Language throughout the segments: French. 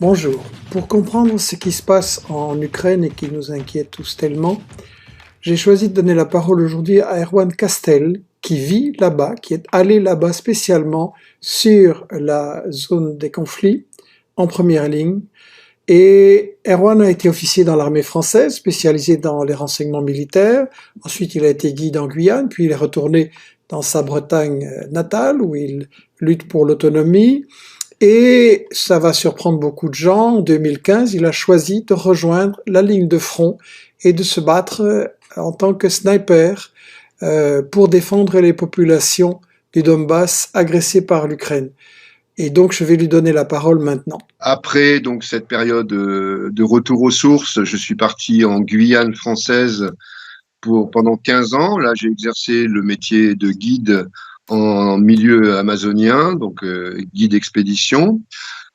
Bonjour. Pour comprendre ce qui se passe en Ukraine et qui nous inquiète tous tellement, j'ai choisi de donner la parole aujourd'hui à Erwan Castel, qui vit là-bas, qui est allé là-bas spécialement sur la zone des conflits, en première ligne. Et Erwan a été officier dans l'armée française, spécialisé dans les renseignements militaires. Ensuite, il a été guide en Guyane, puis il est retourné dans sa Bretagne natale, où il lutte pour l'autonomie. Et ça va surprendre beaucoup de gens. En 2015, il a choisi de rejoindre la ligne de front et de se battre en tant que sniper pour défendre les populations du Donbass agressées par l'Ukraine. Et donc, je vais lui donner la parole maintenant. Après donc cette période de retour aux sources, je suis parti en Guyane française pendant 15 ans. Là, j'ai exercé le métier de guide en milieu amazonien, donc guide expédition.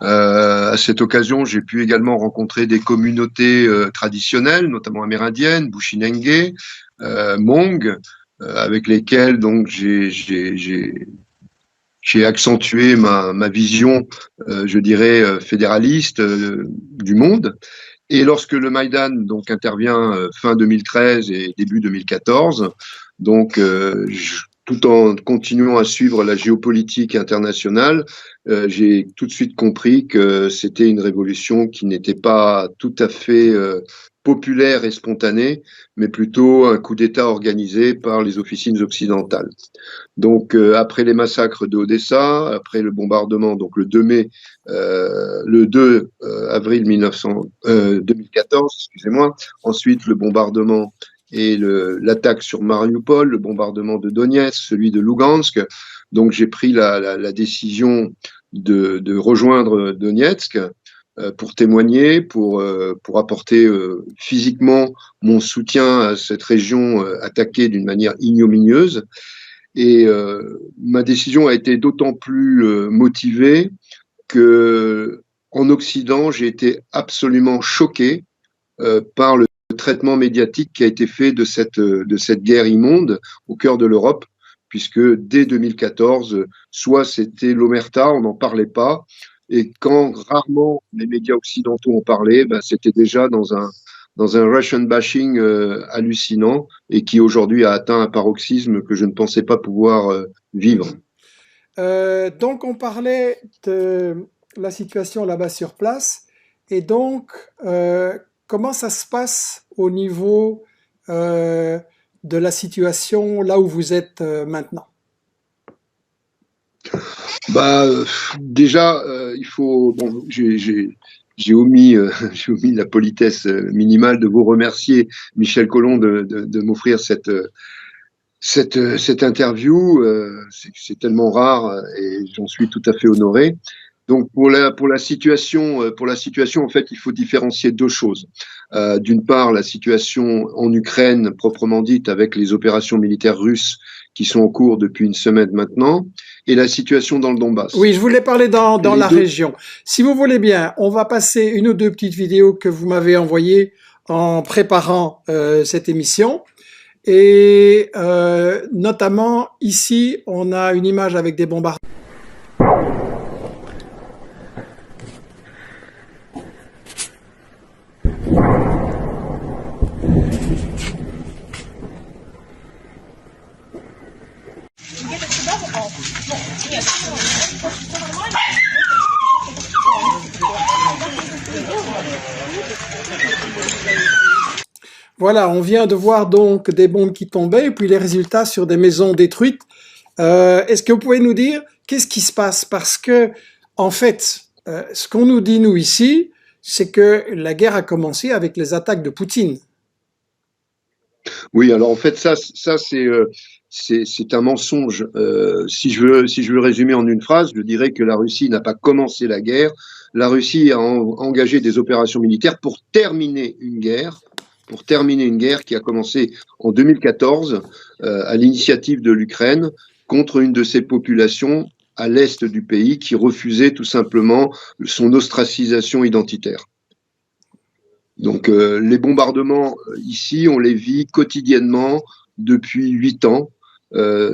À cette occasion, j'ai pu également rencontrer des communautés traditionnelles, notamment amérindiennes, Bushinengue, Hmong, avec lesquelles donc j'ai accentué ma vision, je dirais, fédéraliste du monde. Et lorsque le Maïdan donc intervient fin 2013 et début 2014, donc tout en continuant à suivre la géopolitique internationale, j'ai tout de suite compris que c'était une révolution qui n'était pas tout à fait populaire et spontanée, mais plutôt un coup d'État organisé par les officines occidentales. Donc après les massacres de Odessa, après le bombardement, donc le 2 mai, le 2 avril 2014, excusez-moi, ensuite le bombardement et l'attaque sur Mariupol, le bombardement de Donetsk, celui de Lugansk. Donc j'ai pris la décision de rejoindre Donetsk pour témoigner, pour apporter physiquement mon soutien à cette région attaquée d'une manière ignominieuse. Et ma décision a été d'autant plus motivée que en Occident, j'ai été absolument choqué par le traitement médiatique qui a été fait de cette guerre immonde au cœur de l'Europe, puisque dès 2014, soit c'était l'omerta, on n'en parlait pas, et quand rarement les médias occidentaux en parlaient, ben, c'était déjà dans un Russian bashing hallucinant et qui aujourd'hui a atteint un paroxysme que je ne pensais pas pouvoir vivre. Donc, on parlait de la situation là-bas sur place. Et donc, comment ça se passe au niveau euh, de la situation là où vous êtes maintenant? Bah, déjà, il faut. Bon, j'ai omis, j'ai omis la politesse minimale de vous remercier, Michel Collomb, de m'offrir cette interview. C'est tellement rare et j'en suis tout à fait honoré. Donc pour la situation, en fait, il faut différencier deux choses. D'une part, la situation en Ukraine proprement dite, avec les opérations militaires russes qui sont en cours depuis une semaine maintenant, et la situation dans le Donbass. Oui, je voulais parler dans Les la deux. région. Si vous voulez bien, on va passer une ou deux petites vidéos que vous m'avez envoyées en préparant cette émission. Et notamment ici, on a une image avec des bombardements. Voilà, on vient de voir donc des bombes qui tombaient et puis les résultats sur des maisons détruites. Est-ce que vous pouvez nous dire qu'est-ce qui se passe? Parce que, en fait, ce qu'on nous dit, nous, ici, c'est que la guerre a commencé avec les attaques de Poutine. Oui, alors en fait, ça c'est un mensonge. Si je veux résumer en une phrase, je dirais que la Russie n'a pas commencé la guerre. La Russie a engagé des opérations militaires pour terminer une guerre qui a commencé en 2014 à l'initiative de l'Ukraine contre une de ses populations à l'est du pays qui refusait tout simplement son ostracisation identitaire. Donc les bombardements ici, on les vit quotidiennement depuis 8 ans.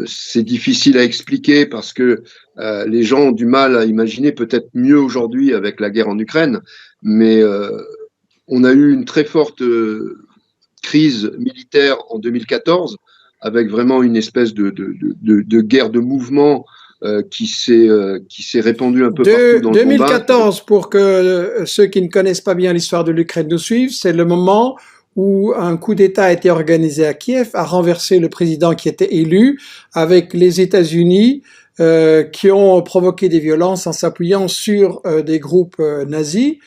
C'est difficile à expliquer parce que les gens ont du mal à imaginer, peut-être mieux aujourd'hui avec la guerre en Ukraine, mais on a eu une très forte crise militaire en 2014 avec vraiment une espèce de guerre de mouvement qui s'est répandue un peu partout dans le combat. 2014, pour que ceux qui ne connaissent pas bien l'histoire de l'Ukraine nous suivent, c'est le moment où un coup d'État a été organisé à Kiev, a renversé le président qui était élu, avec les États-Unis qui ont provoqué des violences en s'appuyant sur des groupes nazis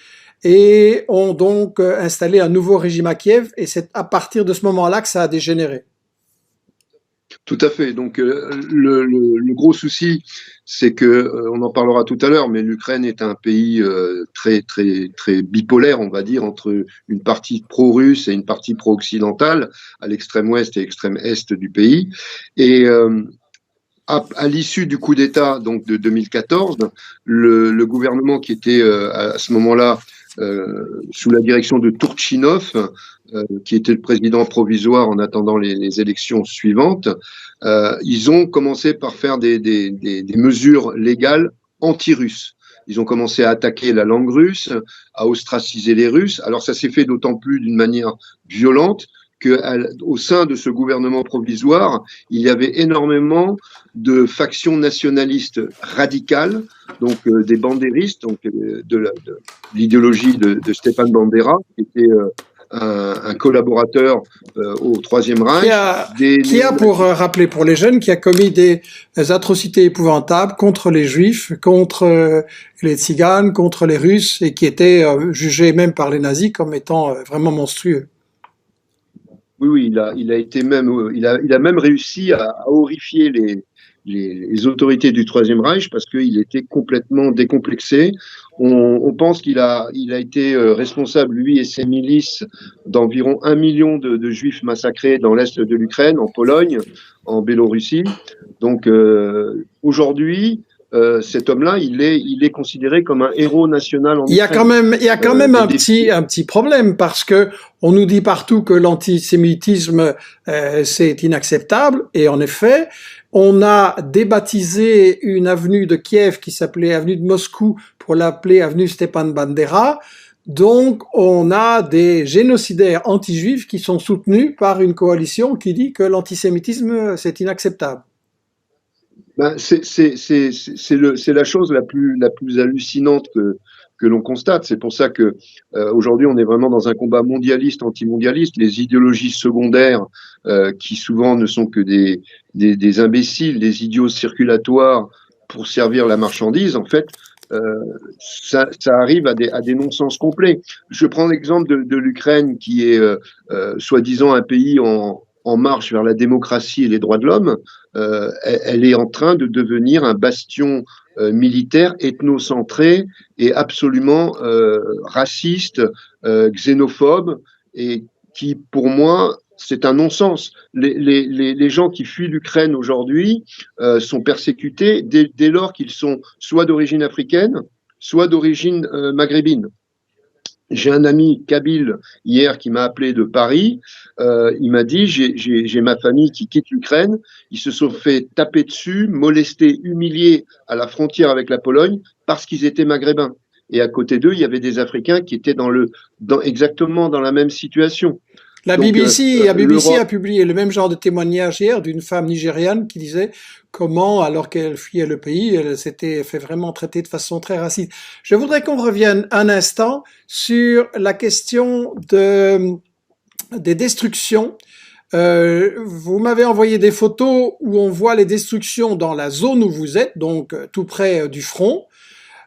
et ont donc installé un nouveau régime à Kiev, et c'est à partir de ce moment-là que ça a dégénéré. Tout à fait. Donc le gros souci, c'est que on en parlera tout à l'heure, mais l'Ukraine est un pays très très très bipolaire, on va dire, entre une partie pro-russe et une partie pro-occidentale, à l'extrême ouest et l'extrême est du pays. Et à l'issue du coup d'État donc de 2014, le gouvernement qui était à ce moment-là sous la direction de Turchinov, qui était le président provisoire en attendant les élections suivantes, ils ont commencé par faire des mesures légales anti-russes. Ils ont commencé à attaquer la langue russe, à ostraciser les Russes. Alors ça s'est fait d'autant plus d'une manière violente qu'au sein de ce gouvernement provisoire, il y avait énormément de factions nationalistes radicales, donc des bandéristes, donc de l'idéologie de Stepan Bandera, qui était un collaborateur au Troisième Reich. Qui a, pour rappeler pour les jeunes, qui a commis des atrocités épouvantables contre les Juifs, contre les Tziganes, contre les Russes, et qui était jugé même par les nazis comme étant vraiment monstrueux. Oui, il a été même, il a même réussi à horrifier les autorités du Troisième Reich parce qu'il était complètement décomplexé. On pense qu'il a été responsable, lui et ses milices, d'environ 1 million de Juifs massacrés dans l'est de l'Ukraine, en Pologne, en Biélorussie. Donc aujourd'hui, cet homme-là, il est considéré comme un héros national en Ukraine. Il y a quand même un petit problème, parce que on nous dit partout que l'antisémitisme c'est inacceptable, et en effet, on a débaptisé une avenue de Kiev qui s'appelait avenue de Moscou pour l'appeler avenue Stepan Bandera. Donc, on a des génocidaires anti-juifs qui sont soutenus par une coalition qui dit que l'antisémitisme c'est inacceptable. Ben, c'est la chose la plus hallucinante que l'on constate. C'est pour ça que aujourd'hui on est vraiment dans un combat mondialiste, anti-mondialiste. Les idéologies secondaires qui souvent ne sont que des imbéciles, des idiots circulatoires pour servir la marchandise, en fait, ça arrive à des non-sens complets. Je prends l'exemple de l'Ukraine, qui est soi-disant un pays en marche vers la démocratie et les droits de l'homme. Elle est en train de devenir un bastion militaire ethnocentré et absolument raciste, xénophobe, et qui, pour moi, c'est un non-sens. Les gens qui fuient l'Ukraine aujourd'hui sont persécutés dès lors qu'ils sont soit d'origine africaine, soit d'origine maghrébine. J'ai un ami kabyle hier qui m'a appelé de Paris. Il m'a dit j'ai ma famille qui quitte l'Ukraine. Ils se sont fait taper dessus, molester, humilier à la frontière avec la Pologne parce qu'ils étaient maghrébins. Et à côté d'eux, il y avait des Africains qui étaient exactement dans la même situation. La BBC a publié le même genre de témoignage hier d'une femme nigériane qui disait comment, alors qu'elle fuyait le pays, elle s'était fait vraiment traiter de façon très raciste. Je voudrais qu'on revienne un instant sur la question des destructions. Vous m'avez envoyé des photos où on voit les destructions dans la zone où vous êtes, donc tout près du front.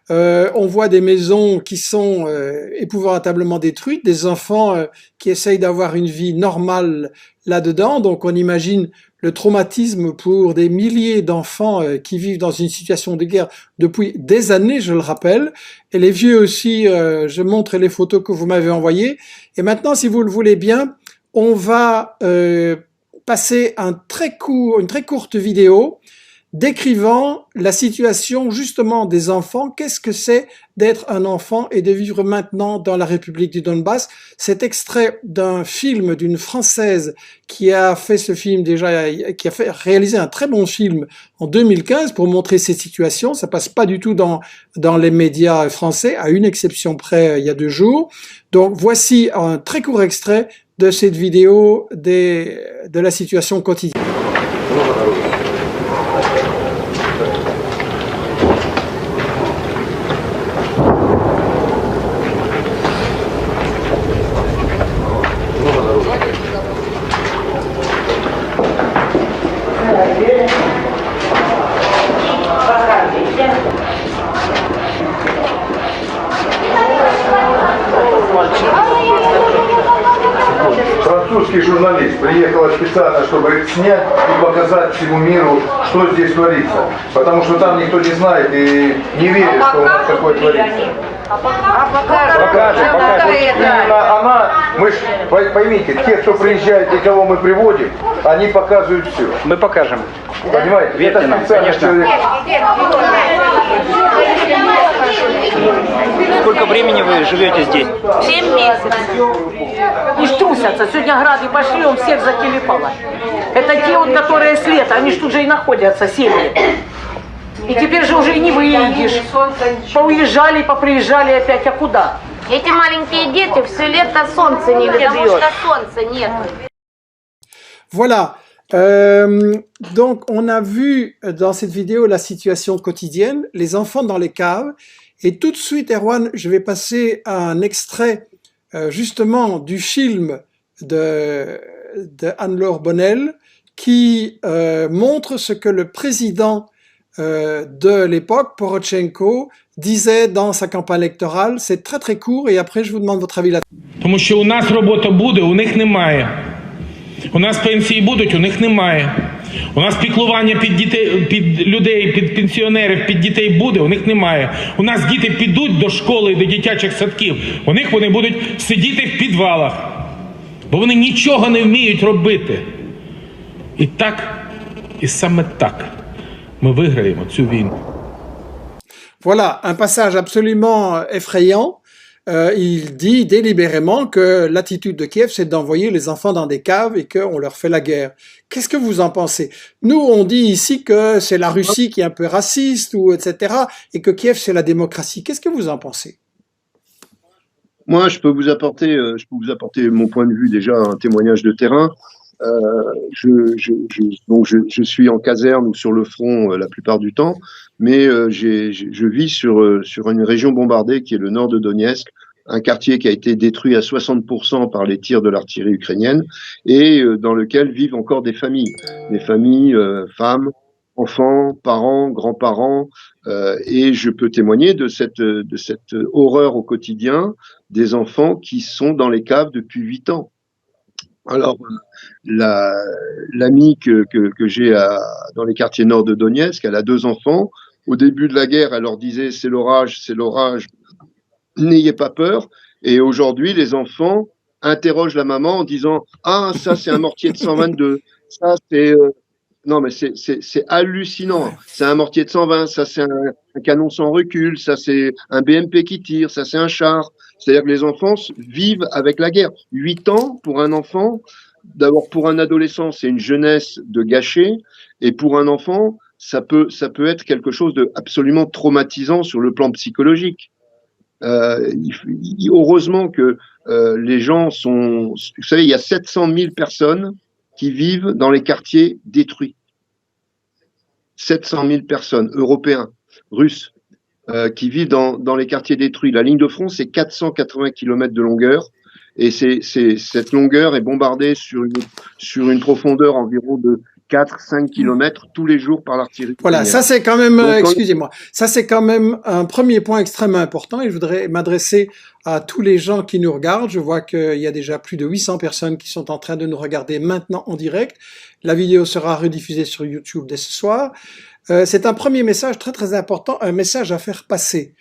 On voit des maisons qui sont épouvantablement détruites, des enfants qui essayent d'avoir une vie normale là-dedans. Donc on imagine le traumatisme pour des milliers d'enfants qui vivent dans une situation de guerre depuis des années, je le rappelle. Et les vieux aussi, je montre les photos que vous m'avez envoyées. Et maintenant, si vous le voulez bien, on va passer une très courte vidéo décrivant la situation justement des enfants. Qu'est-ce que c'est d'être un enfant et de vivre maintenant dans la République du Donbass? Cet extrait d'un film d'une Française qui a fait ce film déjà, qui a réalisé un très bon film en 2015 pour montrer ces situations. Ça passe pas du tout dans les médias français, à une exception près, il y a 2 jours. Donc voici un très court extrait de cette vidéo de la situation quotidienne. Французский журналист приехал специально, чтобы снять и показать всему миру, что здесь творится. Потому что там никто не знает и не верит, что у нас такое творится. Покажем. Именно она, мы ж, поймите, те, кто приезжает и кого мы приводим, они показывают все. Мы покажем. Понимаете? Верьте нам, конечно. Сколько времени вы живете здесь? 7 месяцев. И трусятся. Сегодня грады пошли, он всех закилипало. Это те, вот, которые с лета, они ж тут же и находятся, семьи. И теперь же уже и не выедешь. Поуезжали, поприезжали опять, а куда? Эти маленькие дети все лето солнце не видят, потому что солнца нет. Voilà. Donc, on a vu dans cette vidéo la situation quotidienne, les enfants dans les caves. Et tout de suite, Erwan, je vais passer à un extrait justement du film de Anne-Laure Bonnel qui montre ce que le président de l'époque, Porochenko, disait dans sa campagne électorale. C'est très très court et après je vous demande votre avis là-dessus. Тому що у нас робота буде, у них немає. У нас пенсії будуть, у них немає. У нас піклування під дітей, під людей, під пенсіонерів, під дітей буде, у них немає. У нас діти підуть до школи і до дитячих садків, у них вони будуть сидіти в підвалах, бо вони нічого не вміють робити. І так, і саме так ми виграємо цю війну. Voilà, un passage absolument effrayant. Il dit délibérément que l'attitude de Kiev, c'est d'envoyer les enfants dans des caves et qu'on leur fait la guerre. Qu'est-ce que vous en pensez? Nous, on dit ici que c'est la Russie qui est un peu raciste, ou etc., et que Kiev, c'est la démocratie. Qu'est-ce que vous en pensez? Moi, je peux vous apporter mon point de vue déjà, un témoignage de terrain. Donc je suis en caserne ou sur le front la plupart du temps, mais je vis sur une région bombardée qui est le nord de Donetsk, un quartier qui a été détruit à 60% par les tirs de l'artillerie ukrainienne et dans lequel vivent encore des familles, femmes, enfants, parents, grands-parents, et je peux témoigner de cette horreur au quotidien des enfants qui sont dans les caves depuis 8 ans. Alors, l'amie que j'ai dans les quartiers nord de Donetsk, elle a 2 enfants. Au début de la guerre, elle leur disait c'est l'orage, n'ayez pas peur. Et aujourd'hui, les enfants interrogent la maman en disant ah ça c'est un mortier de 122, ça c'est non mais c'est hallucinant, c'est un mortier de 120, ça c'est un canon sans recul, ça c'est un BMP qui tire, ça c'est un char. C'est-à-dire que les enfants vivent avec la guerre. 8 ans pour un enfant, d'abord pour un adolescent, c'est une jeunesse de gâcher, et pour un enfant, ça peut être quelque chose de absolument traumatisant sur le plan psychologique. Heureusement que les gens sont... Vous savez, il y a 700 000 personnes qui vivent dans les quartiers détruits. 700 000 personnes, européens, russes, qui vivent dans les quartiers détruits. La ligne de front, c'est 480 km de longueur, et cette longueur est bombardée sur une profondeur environ de 4-5 km tous les jours par l'artillerie. Voilà, ça c'est quand même, excusez-moi, ça c'est quand même un premier point extrêmement important et je voudrais m'adresser à tous les gens qui nous regardent. Je vois qu'il y a déjà plus de 800 personnes qui sont en train de nous regarder maintenant en direct. La vidéo sera rediffusée sur YouTube dès ce soir. C'est un premier message très très important, un message à faire passer.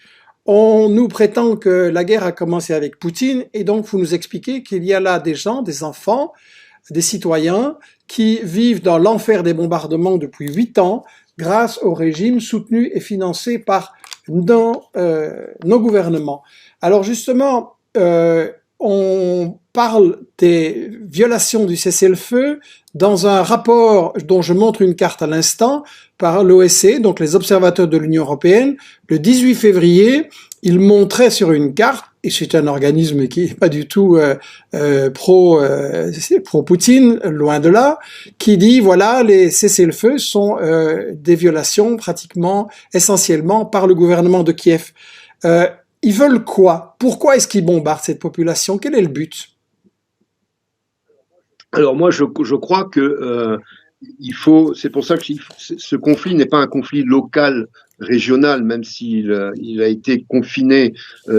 On nous prétend que la guerre a commencé avec Poutine et donc vous nous expliquez qu'il y a là des gens, des enfants, des citoyens qui vivent dans l'enfer des bombardements depuis 8 ans, grâce au régime soutenu et financé par nos gouvernements. Alors justement, on parle des violations du cessez-le-feu dans un rapport dont je montre une carte à l'instant par l'OSCE, donc les observateurs de l'Union européenne. Le 18 février, ils montraient sur une carte, et c'est un organisme qui n'est pas du tout pro-Poutine, loin de là, qui dit, voilà, les cessez-le-feu sont des violations pratiquement, essentiellement, par le gouvernement de Kiev. Ils veulent quoi? Pourquoi est-ce qu'ils bombardent cette population? Quel est le but? Alors moi, je crois que c'est pour ça que ce conflit n'est pas un conflit local, régional, même s'il a été confiné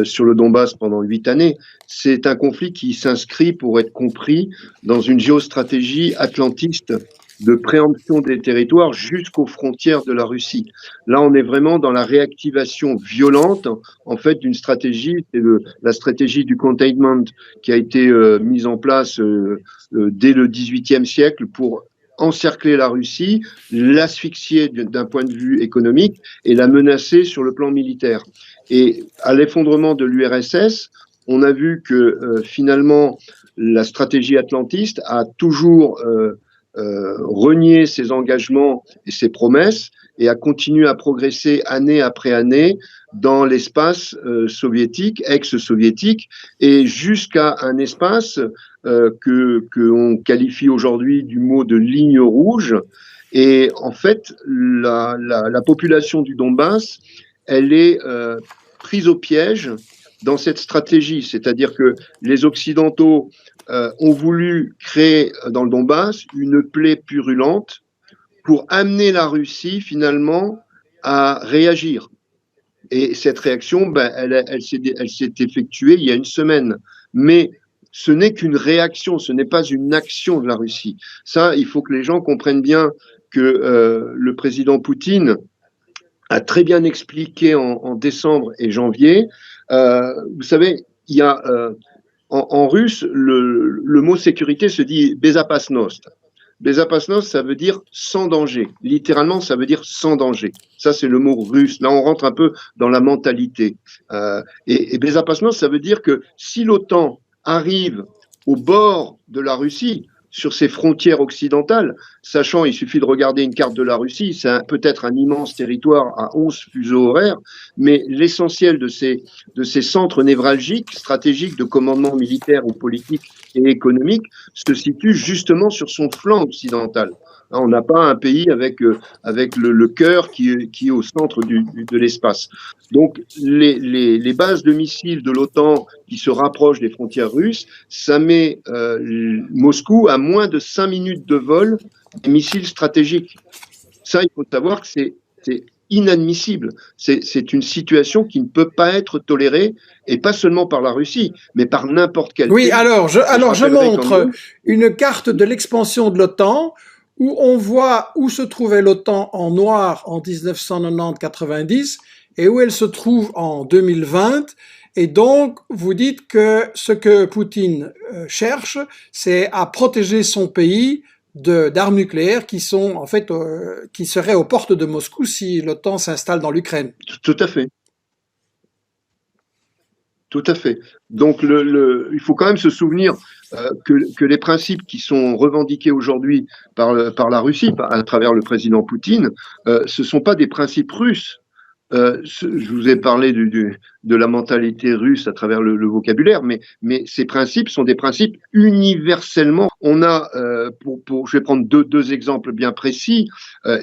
sur le Donbass pendant 8 années. C'est un conflit qui s'inscrit, pour être compris, dans une géostratégie atlantiste de préemption des territoires jusqu'aux frontières de la Russie. Là, on est vraiment dans la réactivation violente, en fait, d'une stratégie, c'est la stratégie du containment qui a été mise en place dès le XVIIIe siècle pour encercler la Russie, l'asphyxier d'un point de vue économique et la menacer sur le plan militaire. Et à l'effondrement de l'URSS, on a vu que finalement, la stratégie atlantiste a toujours renier ses engagements et ses promesses et a continué à progresser année après année dans l'espace soviétique, ex-soviétique, et jusqu'à un espace que on qualifie aujourd'hui du mot de ligne rouge. Et en fait, la population du Donbass, elle est prise au piège dans cette stratégie, c'est-à-dire que les Occidentaux ont voulu créer dans le Donbass une plaie purulente pour amener la Russie finalement à réagir. Et cette réaction, elle s'est effectuée il y a une semaine. Mais ce n'est qu'une réaction, ce n'est pas une action de la Russie. Ça, il faut que les gens comprennent bien que le président Poutine a très bien expliqué en décembre et janvier. Vous savez, il y a en russe, le mot sécurité se dit bezapasnost. Bezapasnost, ça veut dire sans danger. Littéralement, ça veut dire sans danger. Ça, c'est le mot russe. Là, on rentre un peu dans la mentalité. Et bezapasnost, ça veut dire que si l'OTAN arrive au bord de la Russie, sur ses frontières occidentales, sachant, il suffit de regarder une carte de la Russie, c'est peut-être un immense territoire à 11 fuseaux horaires, mais l'essentiel de ces centres névralgiques, stratégiques de commandement militaire ou politique et économique se situe justement sur son flanc occidental. On n'a pas un pays avec le cœur qui est au centre de l'espace. Donc, les bases de missiles de l'OTAN qui se rapprochent des frontières russes, ça met Moscou à moins de 5 minutes de vol des missiles stratégiques. Ça, il faut savoir que c'est inadmissible. C'est une situation qui ne peut pas être tolérée, et pas seulement par la Russie, mais par n'importe quel pays. Oui, alors je montre une carte de l'expansion de l'OTAN, où on voit où se trouvait l'OTAN en noir en 1990-90 et où elle se trouve en 2020. Et donc, vous dites que ce que Poutine cherche, c'est à protéger son pays d'armes nucléaires qui sont en fait qui seraient aux portes de Moscou si l'OTAN s'installe dans l'Ukraine. Tout à fait. Tout à fait. Donc, il faut quand même se souvenir que les principes qui sont revendiqués aujourd'hui par la Russie, à travers le président Poutine, ce ne sont pas des principes russes. Je vous ai parlé de la mentalité russe à travers le vocabulaire, mais ces principes sont des principes universellement. On a, je vais prendre deux exemples bien précis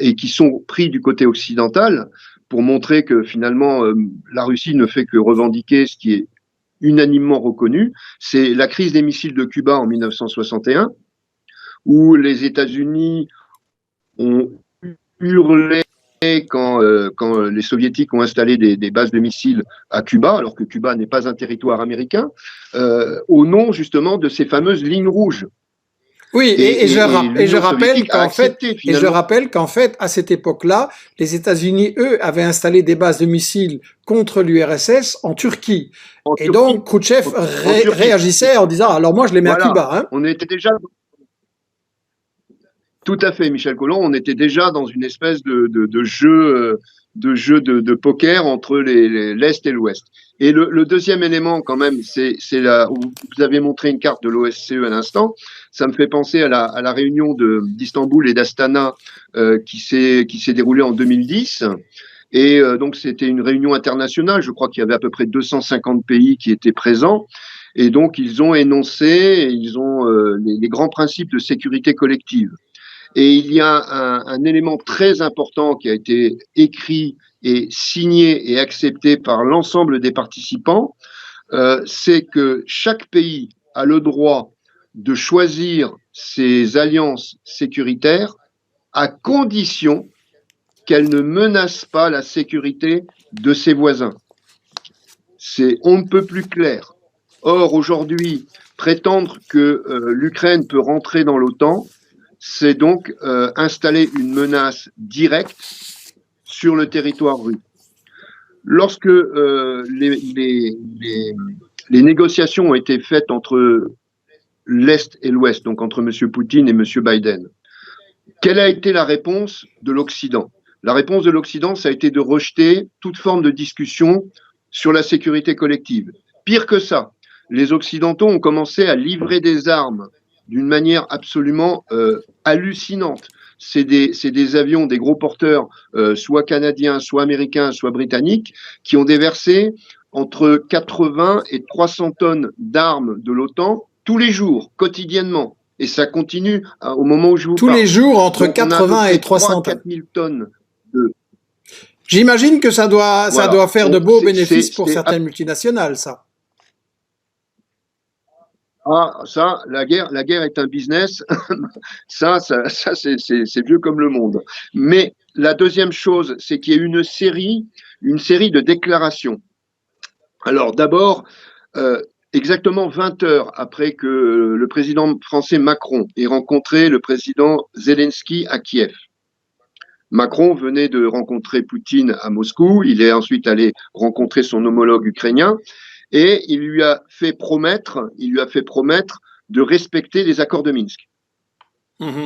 et qui sont pris du côté occidental pour montrer que finalement la Russie ne fait que revendiquer ce qui est unanimement reconnu. C'est la crise des missiles de Cuba en 1961, où les États-Unis ont hurlé quand les Soviétiques ont installé des bases de missiles à Cuba, alors que Cuba n'est pas un territoire américain, au nom justement de ces fameuses lignes rouges. Oui, et je rappelle qu'en fait, à cette époque-là, les États-Unis, eux, avaient installé des bases de missiles contre l'URSS en Turquie. Et donc, Khrouchtchev réagissait en disant, alors moi, je les mets à Cuba. Hein. On était déjà... Tout à fait, Michel Collomb. On était déjà dans une espèce de jeu, de poker entre l'Est et l'Ouest. Et le deuxième élément, quand même, c'est là où vous avez montré une carte de l'OSCE à l'instant. Ça me fait penser à la réunion d'Istanbul et d'Astana qui s'est déroulée en 2010. Et donc, c'était une réunion internationale. Je crois qu'il y avait à peu près 250 pays qui étaient présents. Et donc, ils ont énoncé, les grands principes de sécurité collective. Et il y a un élément très important qui a été écrit et signé et accepté par l'ensemble des participants, c'est que chaque pays a le droit de choisir ses alliances sécuritaires à condition qu'elles ne menacent pas la sécurité de ses voisins. C'est on ne peut plus clair. Or, aujourd'hui, prétendre que l'Ukraine peut rentrer dans l'OTAN, c'est donc installer une menace directe sur le territoire russe. Lorsque les négociations ont été faites entre l'Est et l'Ouest, donc entre M. Poutine et M. Biden, quelle a été la réponse de l'Occident? La réponse de l'Occident, ça a été de rejeter toute forme de discussion sur la sécurité collective. Pire que ça, les Occidentaux ont commencé à livrer des armes d'une manière absolument hallucinante. C'est des avions, des gros porteurs, soit canadiens, soit américains, soit britanniques, qui ont déversé entre 80 et 300 tonnes d'armes de l'OTAN tous les jours, quotidiennement. Et ça continue au moment où je vous Tous parle. les jours, entre Donc, on a 80 et 300 3 tonnes. 4 000 tonnes de... J'imagine que ça doit faire de Donc, beaux bénéfices pour c'est certaines multinationales, ça. Ah, ça, la guerre est un business. ça c'est vieux comme le monde. Mais la deuxième chose, c'est qu'il y a une série de déclarations. Alors d'abord, exactement 20 heures après que le président français Macron ait rencontré le président Zelensky à Kiev. Macron venait de rencontrer Poutine à Moscou. Il est ensuite allé rencontrer son homologue ukrainien. Et il lui a fait promettre de respecter les accords de Minsk.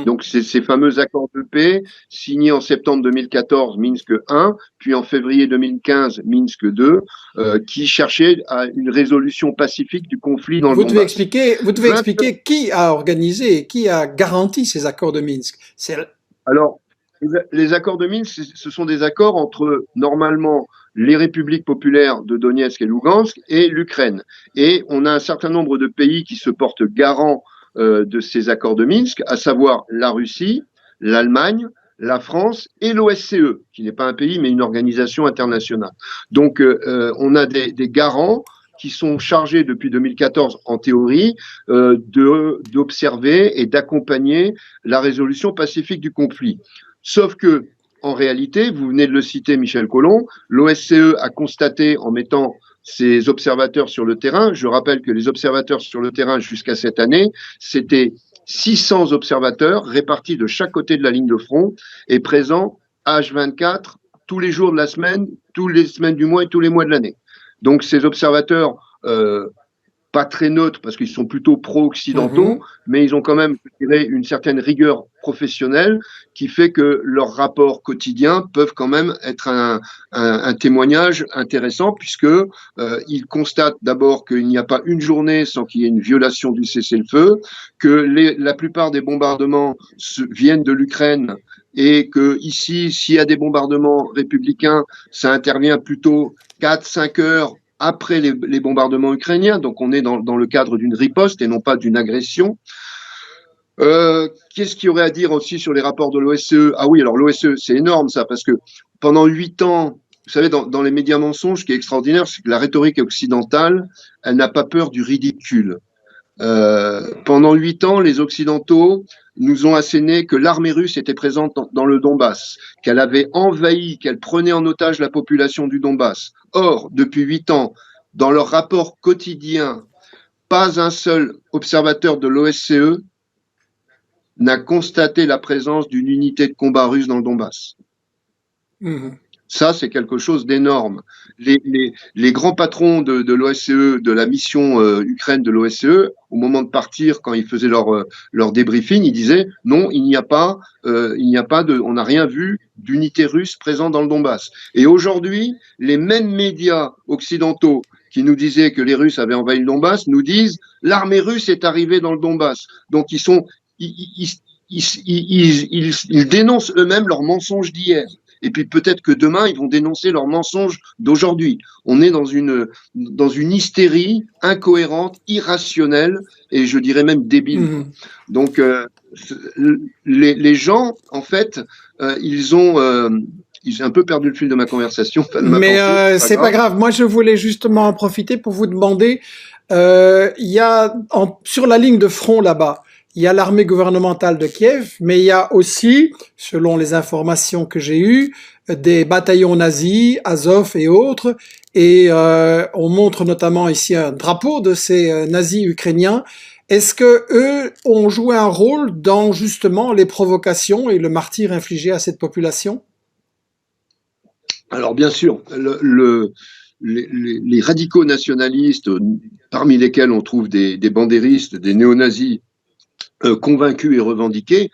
Donc, c'est ces fameux accords de paix signés en septembre 2014, Minsk 1, puis en février 2015, Minsk 2, qui cherchaient à une résolution pacifique du conflit dans le Donbass. Vous devez expliquer qui a organisé, qui a garanti ces accords de Minsk. Alors, les accords de Minsk, ce sont des accords entre, normalement, les républiques populaires de Donetsk et Lugansk et l'Ukraine. Et on a un certain nombre de pays qui se portent garants de ces accords de Minsk, à savoir la Russie, l'Allemagne, la France et l'OSCE, qui n'est pas un pays mais une organisation internationale. Donc on a des garants qui sont chargés depuis 2014, en théorie, d'observer et d'accompagner la résolution pacifique du conflit. Sauf que, en réalité, vous venez de le citer, Michel Collomb, l'OSCE a constaté en mettant ses observateurs sur le terrain, je rappelle que les observateurs sur le terrain jusqu'à cette année, c'était 600 observateurs répartis de chaque côté de la ligne de front et présents H24 tous les jours de la semaine, toutes les semaines du mois et tous les mois de l'année. Donc ces observateurs, pas très neutres parce qu'ils sont plutôt pro-occidentaux, mais ils ont quand même, je dirais, une certaine rigueur professionnelle qui fait que leurs rapports quotidiens peuvent quand même être un témoignage intéressant puisque ils constatent d'abord qu'il n'y a pas une journée sans qu'il y ait une violation du cessez-le-feu, que la plupart des bombardements viennent de l'Ukraine et que ici, s'il y a des bombardements républicains, ça intervient plutôt 4-5 heures après les bombardements ukrainiens, donc on est dans le cadre d'une riposte et non pas d'une agression. Qu'est-ce qu'il y aurait à dire aussi sur les rapports de l'OSCE? Ah oui, alors l'OSCE, c'est énorme ça, parce que pendant 8 ans, vous savez, dans les médias mensonges, ce qui est extraordinaire, c'est que la rhétorique occidentale, elle n'a pas peur du ridicule. Pendant 8 ans, les Occidentaux nous ont asséné que l'armée russe était présente dans le Donbass, qu'elle avait envahi, qu'elle prenait en otage la population du Donbass. Or, depuis 8 ans, dans leur rapport quotidien, pas un seul observateur de l'OSCE n'a constaté la présence d'une unité de combat russe dans le Donbass. Ça, c'est quelque chose d'énorme. Les grands patrons de l'OSCE, de la mission Ukraine de l'OSCE, au moment de partir, quand ils faisaient leur débriefing, ils disaient non, il n'y a pas on n'a rien vu d'unité russe présente dans le Donbass. Et aujourd'hui, les mêmes médias occidentaux qui nous disaient que les Russes avaient envahi le Donbass nous disent l'armée russe est arrivée dans le Donbass. Donc ils dénoncent eux-mêmes leurs mensonges d'hier. Et puis peut-être que demain, ils vont dénoncer leurs mensonges d'aujourd'hui. On est dans une hystérie incohérente, irrationnelle et je dirais même débile. Mmh. Donc les gens, en fait, ils ont j'ai un peu perdu le fil de ma conversation. Mais c'est pas grave. Moi, je voulais justement en profiter pour vous demander, il y a sur la ligne de front là-bas, il y a l'armée gouvernementale de Kiev, mais il y a aussi, selon les informations que j'ai eues, des bataillons nazis, Azov et autres, et on montre notamment ici un drapeau de ces nazis ukrainiens. Est-ce que eux ont joué un rôle dans justement les provocations et le martyre infligé à cette population? Alors bien sûr, les radicaux nationalistes, parmi lesquels on trouve des bandéristes, des néo-nazis, convaincus et revendiqués,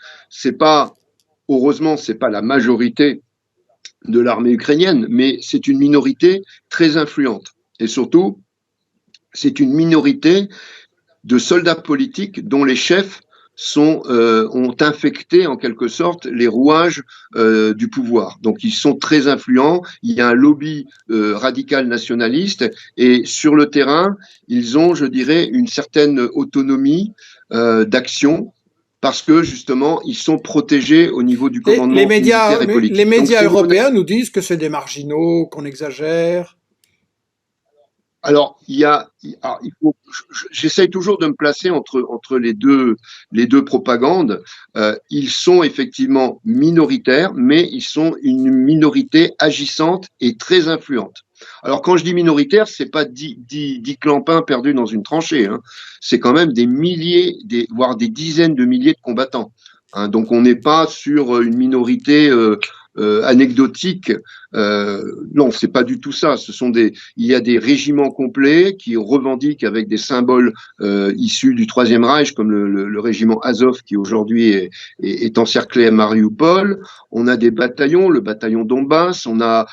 heureusement, c'est pas la majorité de l'armée ukrainienne, mais c'est une minorité très influente. Et surtout, c'est une minorité de soldats politiques dont les chefs ont infecté en quelque sorte les rouages du pouvoir. Donc ils sont très influents, il y a un lobby radical nationaliste et sur le terrain, ils ont, je dirais, une certaine autonomie d'action parce que justement, ils sont protégés au niveau du commandement militaire et politique. Les médias européens nous disent que c'est des marginaux, qu'on exagère. Alors, j'essaye toujours de me placer entre les deux propagandes. Ils sont effectivement minoritaires, mais ils sont une minorité agissante et très influente. Alors, quand je dis minoritaire, c'est pas 10 clampins perdus dans une tranchée. Hein. C'est quand même des milliers, voire des dizaines de milliers de combattants. Hein. Donc, on n'est pas sur une minorité anecdotique. Non, c'est pas du tout ça. Il y a des régiments complets qui revendiquent avec des symboles issus du Troisième Reich, comme le régiment Azov qui aujourd'hui est encerclé à Mariupol. On a des bataillons, le bataillon Donbass. On a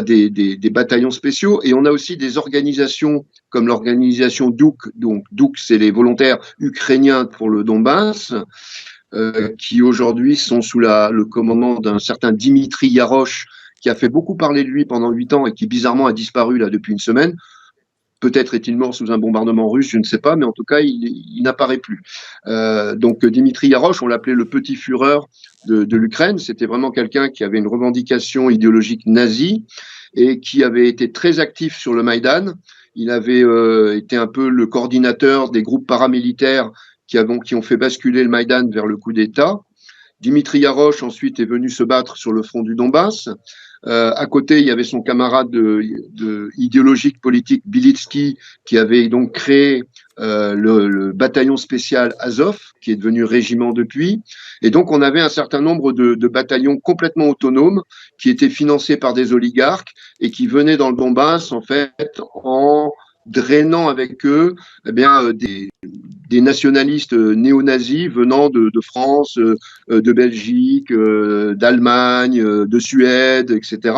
des bataillons spéciaux et on a aussi des organisations comme l'organisation DUK. Donc DUK, c'est les volontaires ukrainiens pour le Donbass. Qui aujourd'hui sont sous le commandement d'un certain Dimitri Yarosh, qui a fait beaucoup parler de lui pendant 8 ans et qui bizarrement a disparu là depuis une semaine. Peut-être est-il mort sous un bombardement russe, je ne sais pas, mais en tout cas, il n'apparaît plus. Donc Dimitri Yarosh, on l'appelait le petit Führer de l'Ukraine. C'était vraiment quelqu'un qui avait une revendication idéologique nazie et qui avait été très actif sur le Maïdan. Il avait été un peu le coordinateur des groupes paramilitaires qui ont fait basculer le Maïdan vers le coup d'État. Dimitri Yarosh, ensuite, est venu se battre sur le front du Donbass. À côté, il y avait son camarade idéologique politique, Bilitsky, qui avait donc créé le bataillon spécial Azov, qui est devenu régiment depuis. Et donc, on avait un certain nombre de bataillons complètement autonomes qui étaient financés par des oligarques et qui venaient dans le Donbass, en fait, en drainant avec eux des nationalistes néo-nazis venant de France, de Belgique, d'Allemagne, de Suède, etc.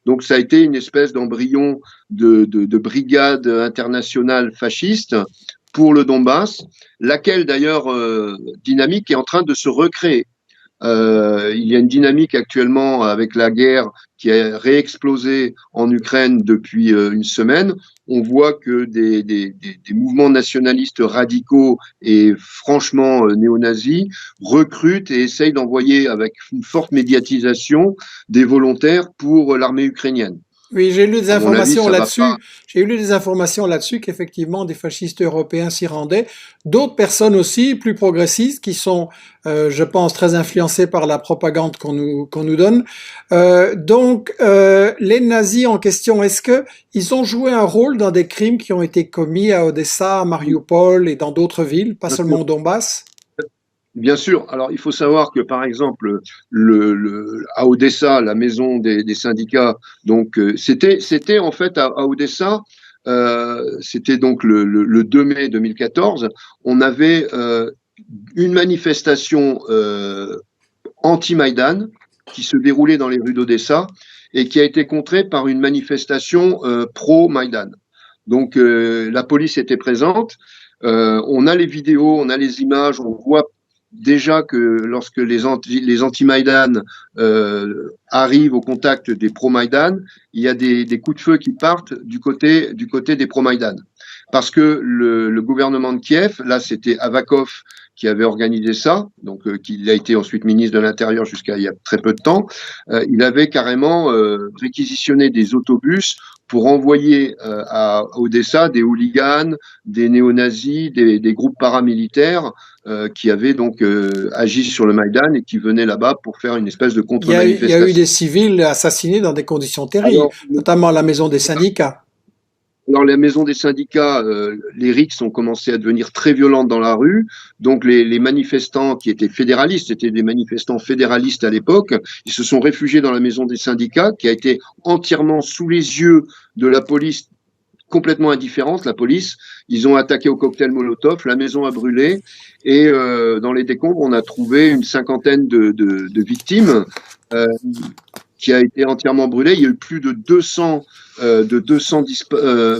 Donc ça a été une espèce d'embryon de brigade internationale fasciste pour le Donbass, laquelle d'ailleurs dynamique est en train de se recréer. Il y a une dynamique actuellement avec la guerre qui a réexplosé en Ukraine depuis une semaine. On voit que des mouvements nationalistes radicaux et franchement néo-nazis recrutent et essayent d'envoyer avec une forte médiatisation des volontaires pour l'armée ukrainienne. Oui, j'ai lu des informations là-dessus. J'ai lu des informations là-dessus qu'effectivement des fascistes européens s'y rendaient. D'autres personnes aussi, plus progressistes, qui sont, je pense, très influencées par la propagande qu'on nous donne. Donc, les nazis en question, est-ce que ils ont joué un rôle dans des crimes qui ont été commis à Odessa, à Mariupol et dans d'autres villes, pas seulement au Donbass? Bien sûr. Alors, il faut savoir que, par exemple, à Odessa, la maison des syndicats, donc c'était en fait à Odessa, c'était donc le 2 mai 2014, on avait une manifestation anti-Maïdan qui se déroulait dans les rues d'Odessa et qui a été contrée par une manifestation pro-Maïdan. Donc, la police était présente. On a les vidéos, on a les images, on voit déjà que lorsque les anti-Maïdan arrivent au contact des pro-Maïdan, il y a des coups de feu qui partent du côté des pro-Maïdan. Parce que le gouvernement de Kiev, là c'était Avakov qui avait organisé ça, donc il a été ensuite ministre de l'Intérieur jusqu'à il y a très peu de temps, il avait carrément réquisitionné des autobus pour envoyer à Odessa des hooligans, des néo-nazis, des groupes paramilitaires qui avaient donc agi sur le Maïdan et qui venaient là-bas pour faire une espèce de contre-manifestation. Il y a eu des civils assassinés dans des conditions terribles, notamment à la maison des syndicats. Alors, la maison des syndicats, les rixes ont commencé à devenir très violentes dans la rue. Donc, les manifestants qui étaient fédéralistes, c'était des manifestants fédéralistes à l'époque, ils se sont réfugiés dans la maison des syndicats, qui a été entièrement sous les yeux de la police, complètement indifférente, la police. Ils ont attaqué au cocktail Molotov, la maison a brûlé, et dans les décombres, on a trouvé une cinquantaine de victimes qui a été entièrement brûlée. Il y a eu plus de 200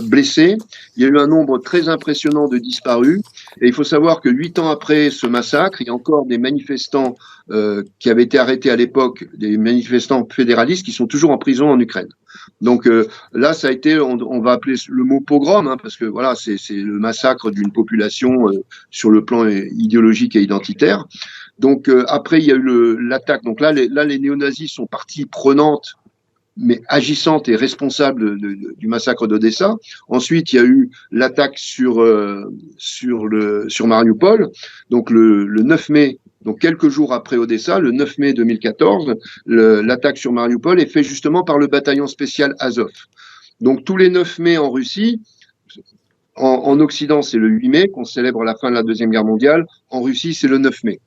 blessés. Il y a eu un nombre très impressionnant de disparus. Et il faut savoir que 8 ans après ce massacre, il y a encore des manifestants qui avaient été arrêtés à l'époque, des manifestants fédéralistes qui sont toujours en prison en Ukraine. Donc là, ça a été, on va appeler le mot pogrom, hein, parce que voilà, c'est le massacre d'une population sur le plan idéologique et identitaire. Donc après, il y a eu l'attaque. Donc là, les néo-nazis sont partie prenante, mais agissante et responsable du massacre d'Odessa. Ensuite, il y a eu l'attaque sur Mariupol. Donc le 9 mai, donc quelques jours après Odessa, le 9 mai 2014, l'attaque sur Mariupol est faite justement par le bataillon spécial Azov. Donc tous les 9 mai en Russie, en Occident, c'est le 8 mai qu'on célèbre la fin de la Deuxième Guerre mondiale. En Russie, c'est le 9 mai.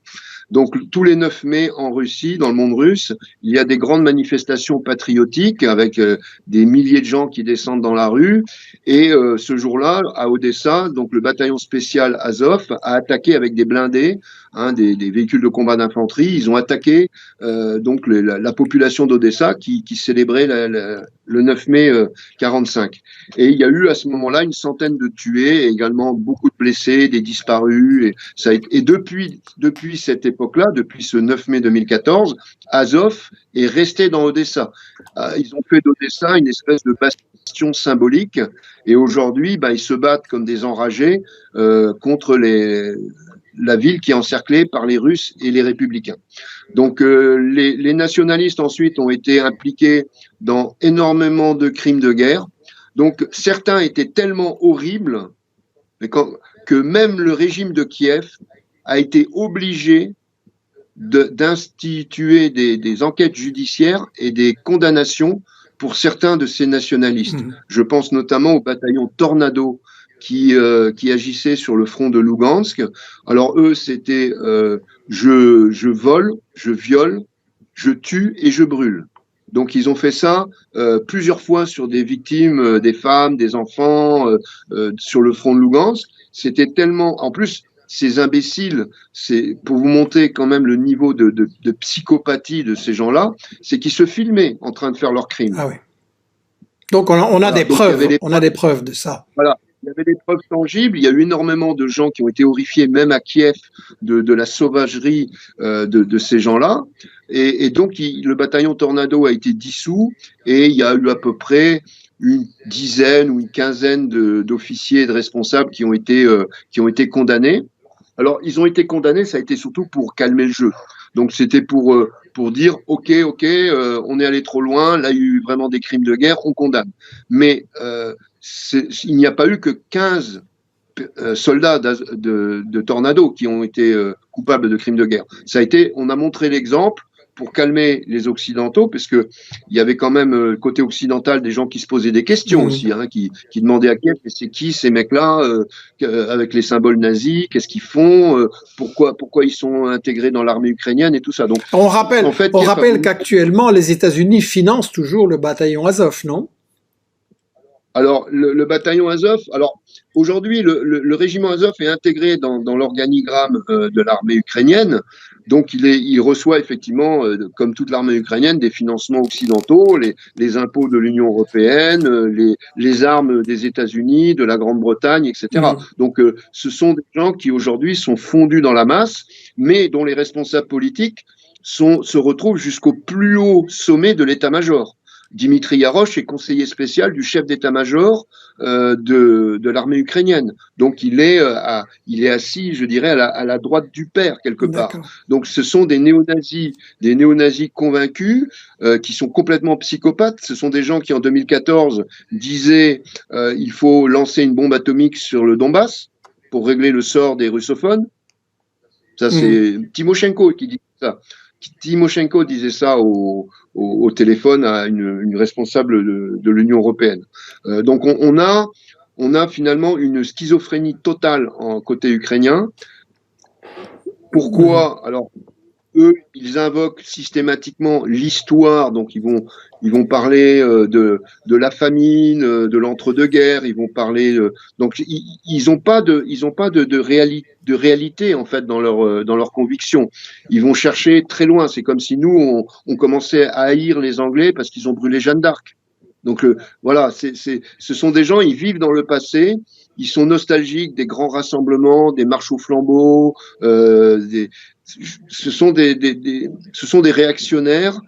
Donc tous les 9 mai en Russie, dans le monde russe, il y a des grandes manifestations patriotiques avec des milliers de gens qui descendent dans la rue. Et ce jour-là, à Odessa, donc le bataillon spécial Azov a attaqué avec des blindés, des véhicules de combat d'infanterie. Ils ont attaqué donc la population d'Odessa qui célébrait le 9 mai 45. Et il y a eu à ce moment-là une centaine de tués, et également beaucoup de blessés, des disparus. Et depuis cette époque-là, depuis ce 9 mai 2014, Azov est resté dans Odessa. Ils ont fait d'Odessa une espèce de bastion symbolique, et aujourd'hui, ils se battent comme des enragés contre la ville qui est encerclée par les Russes et les républicains. Donc les nationalistes ensuite ont été impliqués dans énormément de crimes de guerre. Donc certains étaient tellement horribles que même le régime de Kiev a été obligé d'instituer des enquêtes judiciaires et des condamnations pour certains de ces nationalistes. Je pense notamment au bataillon Tornado qui agissaient sur le front de Lugansk. Alors eux, c'était je vole, je viole, je tue et je brûle. Donc ils ont fait ça plusieurs fois sur des victimes, des femmes, des enfants, sur le front de Lugansk. C'était tellement... En plus, ces imbéciles, c'est pour vous montrer quand même le niveau de psychopathie de ces gens-là, c'est qu'ils se filmaient en train de faire leurs crimes. Ah oui. Donc on a des preuves, on a des preuves de ça. Voilà. Il y avait des preuves tangibles. Il y a eu énormément de gens qui ont été horrifiés, même à Kiev, de la sauvagerie de ces gens-là. Et donc, le bataillon Tornado a été dissous et il y a eu à peu près une dizaine ou une quinzaine d'officiers et de responsables qui ont été condamnés. Alors, ils ont été condamnés, ça a été surtout pour calmer le jeu. Donc, c'était pour dire, OK, on est allé trop loin, là, il y a eu vraiment des crimes de guerre, on condamne. Mais il n'y a pas eu que 15 soldats de Tornado qui ont été coupables de crimes de guerre. On a montré l'exemple pour calmer les Occidentaux, parce que il y avait quand même côté occidental des gens qui se posaient des questions aussi, hein, qui demandaient à Kiev, mais c'est qui ces mecs-là avec les symboles nazis, qu'est-ce qu'ils font, pourquoi ils sont intégrés dans l'armée ukrainienne et tout ça. Donc On rappelle, en fait, on rappelle qu'actuellement les États-Unis financent toujours le bataillon Azov, non? Alors, le bataillon Azov, alors aujourd'hui, le régiment Azov est intégré dans l'organigramme de l'armée ukrainienne. Donc, il reçoit effectivement, comme toute l'armée ukrainienne, des financements occidentaux, les impôts de l'Union européenne, les armes des États-Unis, de la Grande-Bretagne, etc. Donc, ce sont des gens qui aujourd'hui sont fondus dans la masse, mais dont les responsables politiques se retrouvent jusqu'au plus haut sommet de l'état-major. Dimitri Yarosh est conseiller spécial du chef d'état-major de l'armée ukrainienne. Donc il est assis, je dirais, à la droite du père quelque part. Donc ce sont des néo-nazis convaincus qui sont complètement psychopathes. Ce sont des gens qui en 2014 disaient il faut lancer une bombe atomique sur le Donbass pour régler le sort des russophones. Ça c'est Timoshenko qui dit ça. Timoshenko disait ça au téléphone à une responsable de l'Union européenne. Donc on a finalement une schizophrénie totale en côté ukrainien. Pourquoi? Alors eux, ils invoquent systématiquement l'histoire, donc ils vont parler de la famine, de l'entre-deux-guerres, ils vont parler donc ils ont pas de réalité en fait dans leur conviction. Ils vont chercher très loin. C'est comme si nous on commençait à haïr les Anglais parce qu'ils ont brûlé Jeanne d'Arc. Donc voilà, ce sont des gens, ils vivent dans le passé, ils sont nostalgiques des grands rassemblements, des marches aux flambeaux, ce sont des réactionnaires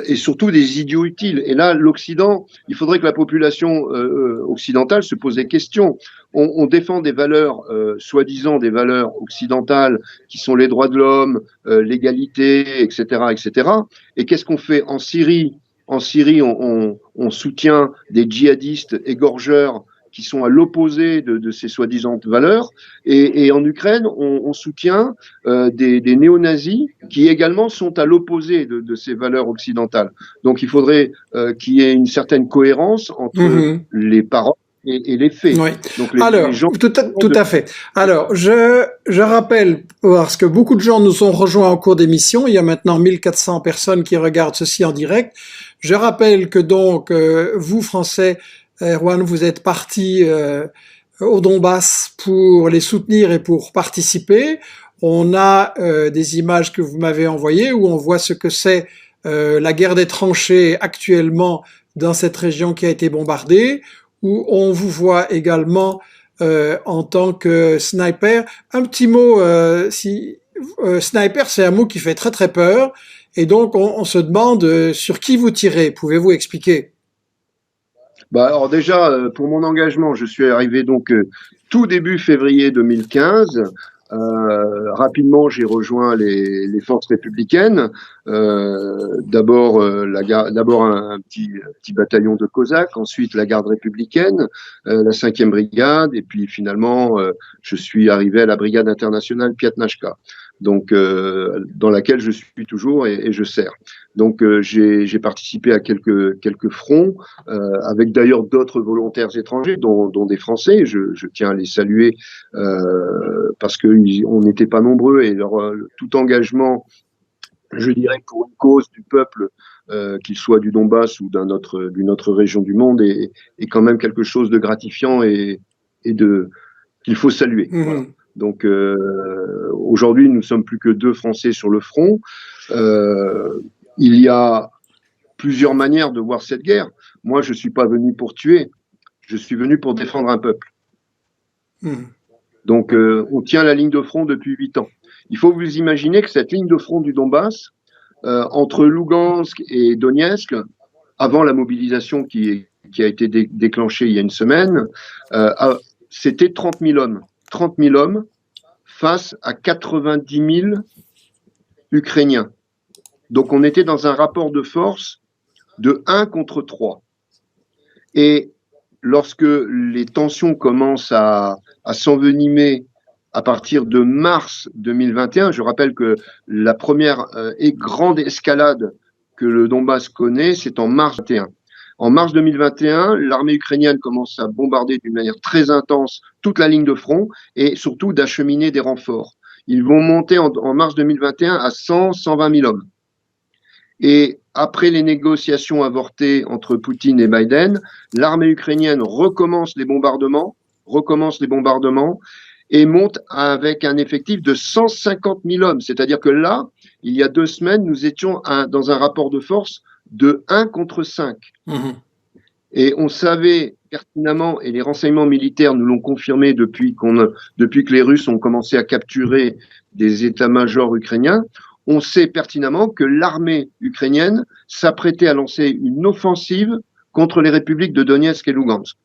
et surtout des idiots utiles. Et là, l'Occident, il faudrait que la population occidentale se pose des questions. On défend des valeurs, soi-disant des valeurs occidentales, qui sont les droits de l'homme, l'égalité, etc., etc. Et qu'est-ce qu'on fait en Syrie? En Syrie, on soutient des djihadistes égorgeurs qui sont à l'opposé de ces soi-disant valeurs. Et en Ukraine, on soutient des néo-nazis qui également sont à l'opposé de ces valeurs occidentales. Donc il faudrait qu'il y ait une certaine cohérence entre les paroles et les faits. Oui. Donc Alors, les gens tout à fait. Alors, je rappelle, parce que beaucoup de gens nous ont rejoints en cours d'émission, il y a maintenant 1400 personnes qui regardent ceci en direct. Je rappelle que donc, vous, Français, Erwan, vous êtes partis au Donbass pour les soutenir et pour participer. On a des images que vous m'avez envoyées où on voit ce que c'est la guerre des tranchées actuellement dans cette région qui a été bombardée, où on vous voit également en tant que sniper. Un petit mot, sniper, c'est un mot qui fait très très peur, et donc on se demande sur qui vous tirez. Pouvez-vous expliquer? Bah alors déjà, pour mon engagement, je suis arrivé donc tout début février 2015. Rapidement, j'ai rejoint les forces républicaines. D'abord un petit bataillon de Cosaques, ensuite la garde républicaine, la 5e brigade, et puis finalement, je suis arrivé à la brigade internationale Piatnachka, donc dans laquelle je suis toujours et je sers. Donc j'ai participé à quelques fronts, avec d'ailleurs d'autres volontaires étrangers, dont des Français. Je tiens à les saluer parce que on n'était pas nombreux et tout engagement, je dirais, pour une cause du peuple, qu'il soit du Donbass ou d'une autre région du monde, est quand même quelque chose de gratifiant et qu'il faut saluer. Voilà. Donc aujourd'hui, nous sommes plus que 2 Français sur le front. Il y a plusieurs manières de voir cette guerre. Moi, je suis pas venu pour tuer, je suis venu pour défendre un peuple. Donc on tient la ligne de front depuis 8 ans. Il faut vous imaginer que cette ligne de front du Donbass, entre Lugansk et Donetsk, avant la mobilisation qui a été déclenchée il y a une semaine, c'était 30 000 hommes. 30 000 hommes face à 90 000 Ukrainiens. Donc on était dans un rapport de force de 1 contre 3. Et lorsque les tensions commencent à s'envenimer à partir de mars 2021, je rappelle que la première et grande escalade que le Donbass connaît, c'est en mars 2021. En mars 2021, l'armée ukrainienne commence à bombarder d'une manière très intense toute la ligne de front et surtout d'acheminer des renforts. Ils vont monter en mars 2021 à 100-120 000 hommes. Et après les négociations avortées entre Poutine et Biden, l'armée ukrainienne recommence les bombardements et monte avec un effectif de 150 000 hommes. C'est-à-dire que là, il y a 2 semaines, nous étions dans un rapport de force de 1 contre 5. Et on savait pertinemment, et les renseignements militaires nous l'ont confirmé depuis que les Russes ont commencé à capturer des états-majors ukrainiens, on sait pertinemment que l'armée ukrainienne s'apprêtait à lancer une offensive contre les républiques de Donetsk et Lugansk.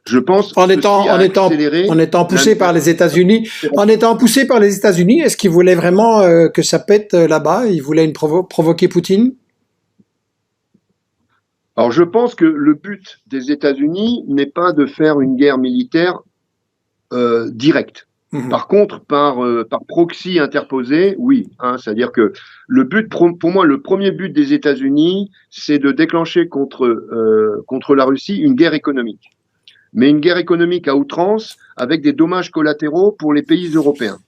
Je pense en étant poussé par les États-Unis, est-ce qu'ils voulaient vraiment que ça pète là-bas? Ils voulaient provoquer Poutine? Alors je pense que le but des États-Unis n'est pas de faire une guerre militaire directe. Par contre, par proxy interposé, oui. C'est-à-dire que le but, pour moi, le premier but des États-Unis, c'est de déclencher contre la Russie une guerre économique. Mais une guerre économique à outrance avec des dommages collatéraux pour les pays européens.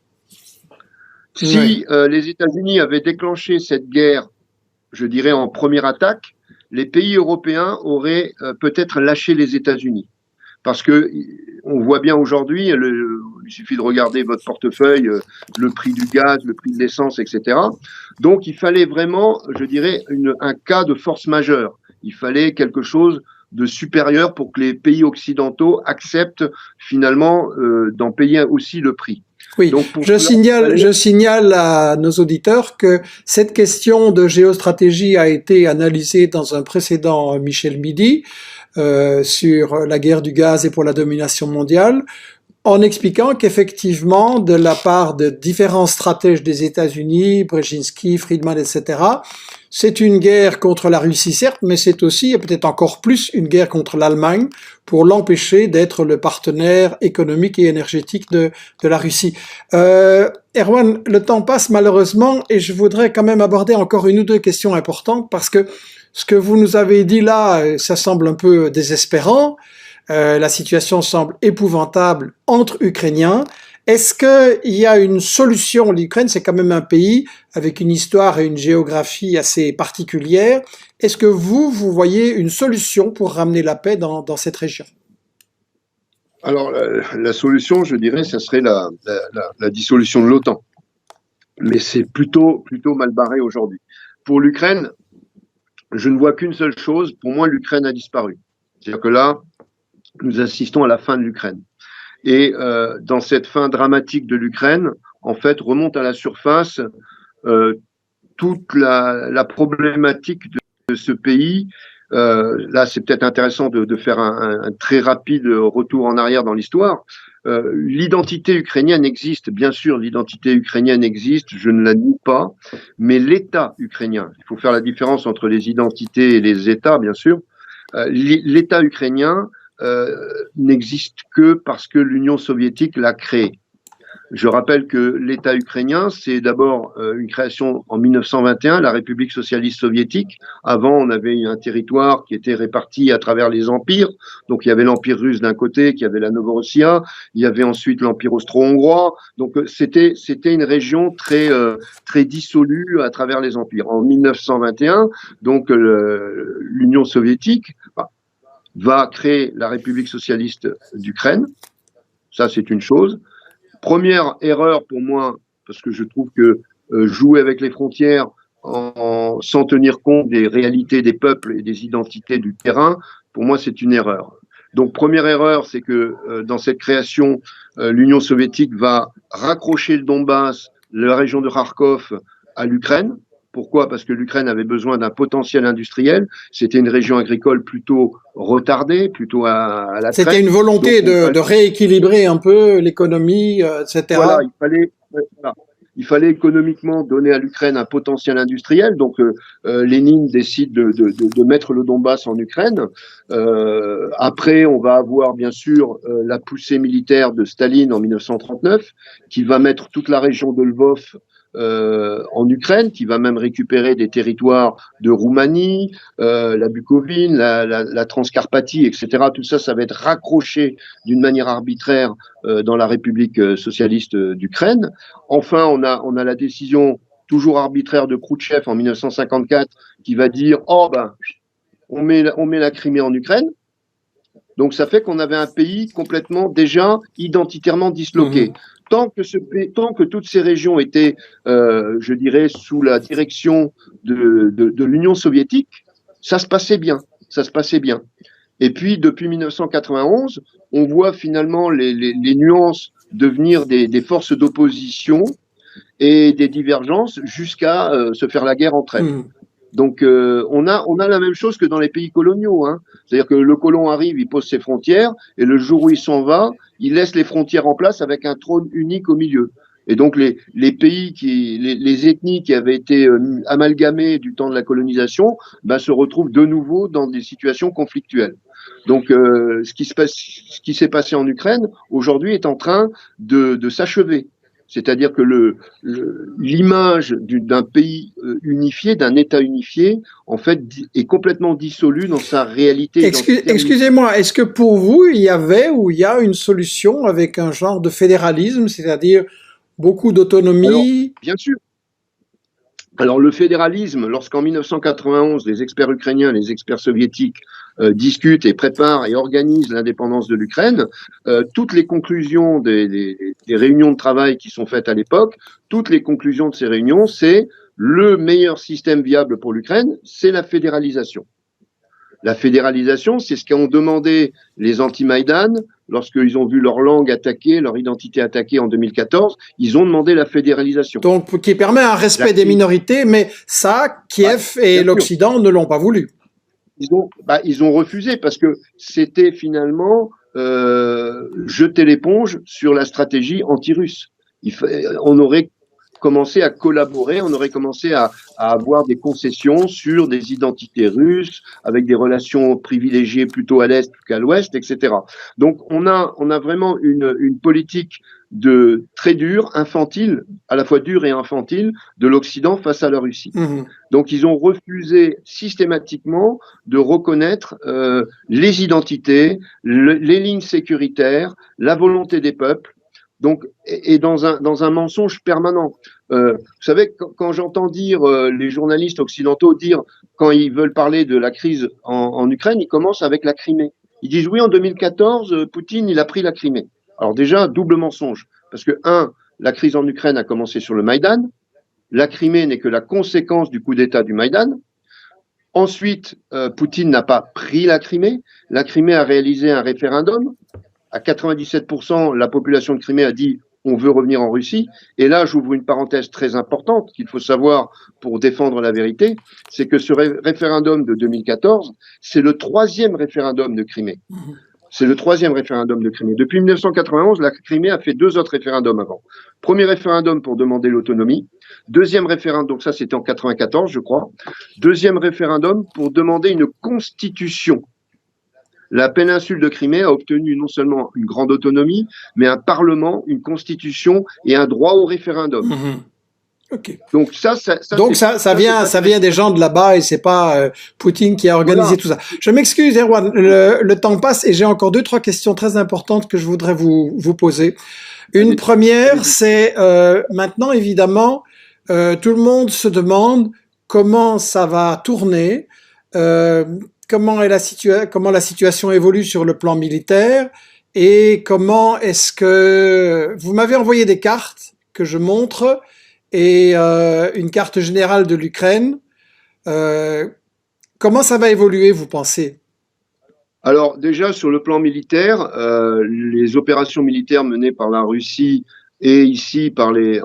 Si les États-Unis avaient déclenché cette guerre, je dirais en première attaque, les pays européens auraient peut-être lâché les États-Unis. Parce que on voit bien aujourd'hui, il suffit de regarder votre portefeuille, le prix du gaz, le prix de l'essence, etc. Donc il fallait vraiment, je dirais, un cas de force majeure. Il fallait quelque chose de supérieur pour que les pays occidentaux acceptent finalement d'en payer aussi le prix. Oui, donc je signale à nos auditeurs que cette question de géostratégie a été analysée dans un précédent Michel Midi sur la guerre du gaz et pour la domination mondiale, en expliquant qu'effectivement, de la part de différents stratèges des États-Unis, Brzezinski, Friedman, etc., c'est une guerre contre la Russie, certes, mais c'est aussi, et peut-être encore plus, une guerre contre l'Allemagne pour l'empêcher d'être le partenaire économique et énergétique de la Russie. Erwan, le temps passe malheureusement et je voudrais quand même aborder encore une ou deux questions importantes parce que ce que vous nous avez dit là, ça semble un peu désespérant. La situation semble épouvantable entre Ukrainiens. Est-ce qu'il y a une solution? L'Ukraine, c'est quand même un pays avec une histoire et une géographie assez particulières. Est-ce que vous voyez une solution pour ramener la paix dans cette région? Alors, la solution, je dirais, ça serait la dissolution de l'OTAN. Mais c'est plutôt mal barré aujourd'hui. Pour l'Ukraine, je ne vois qu'une seule chose. Pour moi, l'Ukraine a disparu. C'est-à-dire que là, nous assistons à la fin de l'Ukraine. Et dans cette fin dramatique de l'Ukraine, en fait, remonte à la surface toute la problématique de ce pays. Là, c'est peut-être intéressant de faire un très rapide retour en arrière dans l'histoire. L'identité ukrainienne existe, bien sûr, l'identité ukrainienne existe, je ne la nie pas, mais l'État ukrainien, il faut faire la différence entre les identités et les États, bien sûr. L'État ukrainien n'existe que parce que l'Union soviétique l'a créé. Je rappelle que l'État ukrainien, c'est d'abord une création en 1921, la République socialiste soviétique. Avant, on avait un territoire qui était réparti à travers les empires. Donc, il y avait l'Empire russe d'un côté, qui avait la Novorossia. Il y avait ensuite l'Empire austro-hongrois. Donc, c'était une région très dissolue à travers les empires. En 1921, donc, l'Union soviétique va créer la République socialiste d'Ukraine. Ça, c'est une chose. Première erreur pour moi, parce que je trouve que jouer avec les frontières sans tenir compte des réalités des peuples et des identités du terrain, pour moi, c'est une erreur. Donc, première erreur, c'est que dans cette création, l'Union soviétique va raccrocher le Donbass, la région de Kharkov, à l'Ukraine. Pourquoi? Parce que l'Ukraine avait besoin d'un potentiel industriel. C'était une région agricole plutôt retardée, plutôt à la traite. C'était une volonté de rééquilibrer un peu l'économie, etc. Voilà, il fallait. Voilà. il fallait économiquement donner à l'Ukraine un potentiel industriel. Donc, Lénine décide de mettre le Donbass en Ukraine. Après, on va avoir bien sûr la poussée militaire de Staline en 1939, qui va mettre toute la région de Lvov en Ukraine, qui va même récupérer des territoires de Roumanie, la Bucovine, la Transcarpathie, etc. Tout ça, ça va être raccroché d'une manière arbitraire dans la République socialiste d'Ukraine. Enfin, on a la décision toujours arbitraire de Khrouchtchev en 1954 qui va dire « Oh, ben, on met la Crimée en Ukraine ». Donc, ça fait qu'on avait un pays complètement déjà identitairement disloqué. Tant que toutes ces régions étaient, je dirais, sous la direction de l'Union soviétique, ça se passait bien. Ça se passait bien. Et puis, depuis 1991, on voit finalement les nuances devenir des forces d'opposition et des divergences jusqu'à se faire la guerre entre elles. Donc, on a la même chose que dans les pays coloniaux. Hein. C'est-à-dire que le colon arrive, il pose ses frontières, et le jour où il s'en va, il laisse les frontières en place avec un trône unique au milieu. Et donc, les pays les ethnies qui avaient été amalgamées du temps de la colonisation, ben, se retrouvent de nouveau dans des situations conflictuelles. Donc, ce qui s'est passé en Ukraine, aujourd'hui, est en train de s'achever. C'est-à-dire que l'image d'un pays unifié, d'un État unifié, en fait, est complètement dissolue dans sa réalité. Excusez-moi, est-ce que pour vous, il y avait ou il y a une solution avec un genre de fédéralisme, c'est-à-dire beaucoup d'autonomie? Bien sûr. Alors, le fédéralisme, lorsqu'en 1991, les experts ukrainiens, les experts soviétiques discutent et préparent et organisent l'indépendance de l'Ukraine, toutes les conclusions des réunions de travail qui sont faites à l'époque, toutes les conclusions de ces réunions, c'est le meilleur système viable pour l'Ukraine, c'est la fédéralisation. La fédéralisation, c'est ce qu'ont demandé les anti-Maïdan lorsqu'ils ont vu leur langue attaquée, leur identité attaquée en 2014. Ils ont demandé la fédéralisation. Donc, qui permet un respect des minorités, mais ça, Kiev et l'Occident ne l'ont pas voulu. Ils ont refusé parce que c'était finalement jeter l'éponge sur la stratégie anti-russe. On aurait commencé à collaborer, on aurait commencé à avoir des concessions sur des identités russes, avec des relations privilégiées plutôt à l'Est qu'à l'Ouest, etc. Donc on a vraiment une politique très dure, infantile, à la fois dure et infantile, de l'Occident face à la Russie. Donc ils ont refusé systématiquement de reconnaître les identités, les lignes sécuritaires, la volonté des peuples. Donc, et dans un mensonge permanent. Vous savez, quand j'entends dire les journalistes occidentaux dire, quand ils veulent parler de la crise en Ukraine, ils commencent avec la Crimée. Ils disent oui, en 2014, Poutine, il a pris la Crimée. Alors déjà, double mensonge. Parce que, la crise en Ukraine a commencé sur le Maïdan. La Crimée n'est que la conséquence du coup d'État du Maïdan. Ensuite, Poutine n'a pas pris la Crimée. La Crimée a réalisé un référendum. À 97%, la population de Crimée a dit on veut revenir en Russie. Et là, j'ouvre une parenthèse très importante qu'il faut savoir pour défendre la vérité, c'est que ce référendum de 2014, c'est le 3e référendum de Crimée. C'est le 3e référendum de Crimée. Depuis 1991, la Crimée a fait 2 autres référendums avant. Premier référendum pour demander l'autonomie. Deuxième référendum, donc ça c'était en 94, je crois. Deuxième référendum pour demander une constitution. La péninsule de Crimée a obtenu non seulement une grande autonomie, mais un parlement, une constitution et un droit au référendum. Okay. Donc ça vient des gens de là-bas et c'est pas Poutine qui a organisé tout ça. Je m'excuse, Erwan, le temps passe et j'ai encore 2-3 questions très importantes que je voudrais vous poser. Une première, c'est maintenant évidemment tout le monde se demande comment ça va tourner. Comment la situation évolue sur le plan militaire et comment est-ce que vous m'avez envoyé des cartes que je montre et une carte générale de l'Ukraine. Comment ça va évoluer, vous pensez? Alors déjà sur le plan militaire, les opérations militaires menées par la Russie et ici par les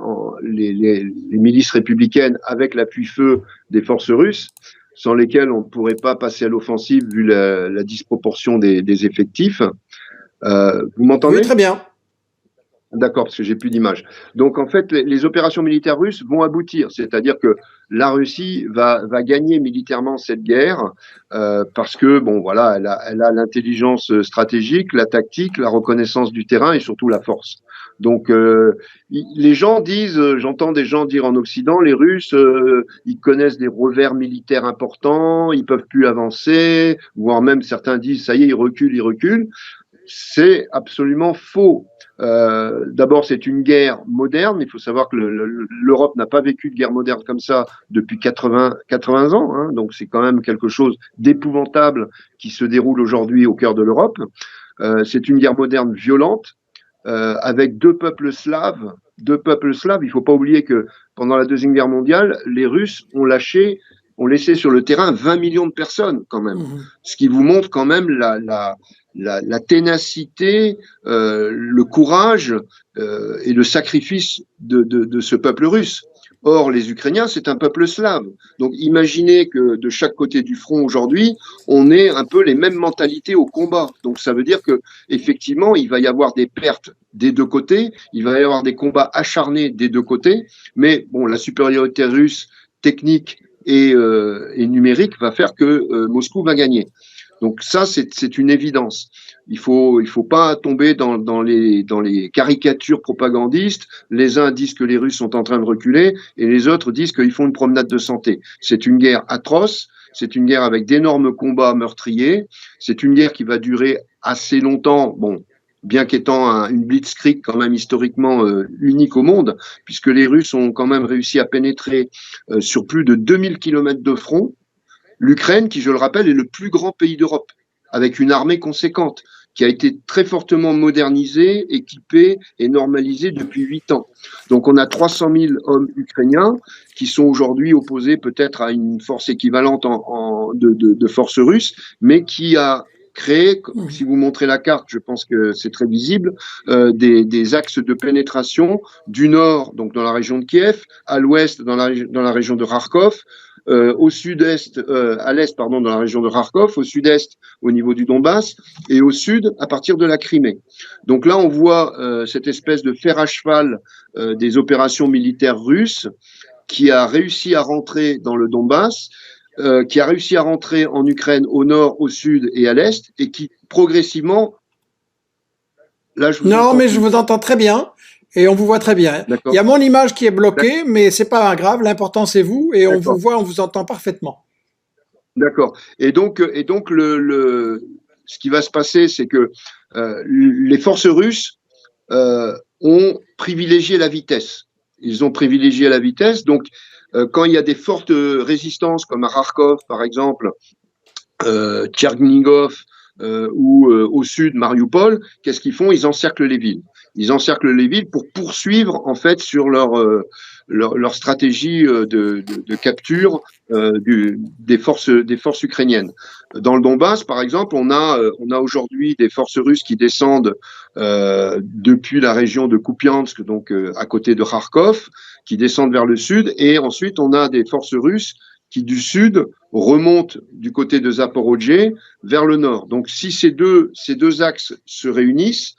milices républicaines avec l'appui-feu des forces russes, sans lesquels on ne pourrait pas passer à l'offensive vu la disproportion des effectifs. Vous m'entendez? Oui, très bien. D'accord, parce que j'ai plus d'image. Donc en fait, les opérations militaires russes vont aboutir, c'est-à-dire que la Russie va gagner militairement cette guerre parce que bon voilà, elle a l'intelligence stratégique, la tactique, la reconnaissance du terrain et surtout la force. Donc les gens disent, j'entends des gens dire en Occident, les Russes, ils connaissent des revers militaires importants, ils peuvent plus avancer, voire même certains disent ça y est, ils reculent, ils reculent. C'est absolument faux. D'abord, c'est une guerre moderne. Il faut savoir que l'Europe n'a pas vécu de guerre moderne comme ça depuis 80 ans. Hein, donc, c'est quand même quelque chose d'épouvantable qui se déroule aujourd'hui au cœur de l'Europe. C'est une guerre moderne violente avec deux peuples slaves. Deux peuples slaves. Il ne faut pas oublier que pendant la Deuxième Guerre mondiale, les Russes ont laissé sur le terrain 20 millions de personnes quand même. Ce qui vous montre quand même la ténacité, le courage et le sacrifice de ce peuple russe. Or, les Ukrainiens, c'est un peuple slave. Donc, imaginez que de chaque côté du front aujourd'hui, on ait un peu les mêmes mentalités au combat. Donc, ça veut dire que effectivement, il va y avoir des pertes des deux côtés, il va y avoir des combats acharnés des deux côtés. Mais bon, la supériorité russe technique et numérique va faire que Moscou va gagner. Donc ça, c'est une évidence. Il faut pas tomber dans les caricatures propagandistes. Les uns disent que les Russes sont en train de reculer et les autres disent qu'ils font une promenade de santé. C'est une guerre atroce. C'est une guerre avec d'énormes combats meurtriers. C'est une guerre qui va durer assez longtemps. Bon, bien qu'étant une blitzkrieg quand même historiquement unique au monde, puisque les Russes ont quand même réussi à pénétrer sur plus de 2000 kilomètres de front. L'Ukraine, qui, je le rappelle, est le plus grand pays d'Europe, avec une armée conséquente, qui a été très fortement modernisée, équipée et normalisée depuis 8 ans. Donc on a 300 000 hommes ukrainiens qui sont aujourd'hui opposés peut-être à une force équivalente de forces russes, mais qui a créé, si vous montrez la carte, je pense que c'est très visible, des axes de pénétration du nord, donc dans la région de Kiev, à l'ouest dans la région de Kharkov, au sud-est, à l'est, pardon, dans la région de Kharkov, au sud-est, au niveau du Donbass, et au sud, à partir de la Crimée. Donc là, on voit cette espèce de fer à cheval des opérations militaires russes qui a réussi à rentrer dans le Donbass, qui a réussi à rentrer en Ukraine au nord, au sud et à l'est, et qui progressivement... Là, je vous entends très bien. Et on vous voit très bien. Il y a mon image qui est bloquée, mais c'est pas grave. L'important c'est vous, et on vous voit, on vous entend parfaitement. D'accord. Et donc ce qui va se passer, c'est que les forces russes ont privilégié la vitesse. Ils ont privilégié la vitesse. Donc, quand il y a des fortes résistances, comme à Kharkov, par exemple, Tchernigov ou au sud, Mariupol, qu'est-ce qu'ils font? Ils encerclent les villes. Ils encerclent les villes pour poursuivre en fait sur leur stratégie de capture des forces ukrainiennes. Dans le Donbass, par exemple, on a aujourd'hui des forces russes qui descendent depuis la région de Kupiansk, donc à côté de Kharkov, qui descendent vers le sud, et ensuite on a des forces russes qui du sud remontent du côté de Zaporozhye vers le nord. Donc si ces deux axes se réunissent,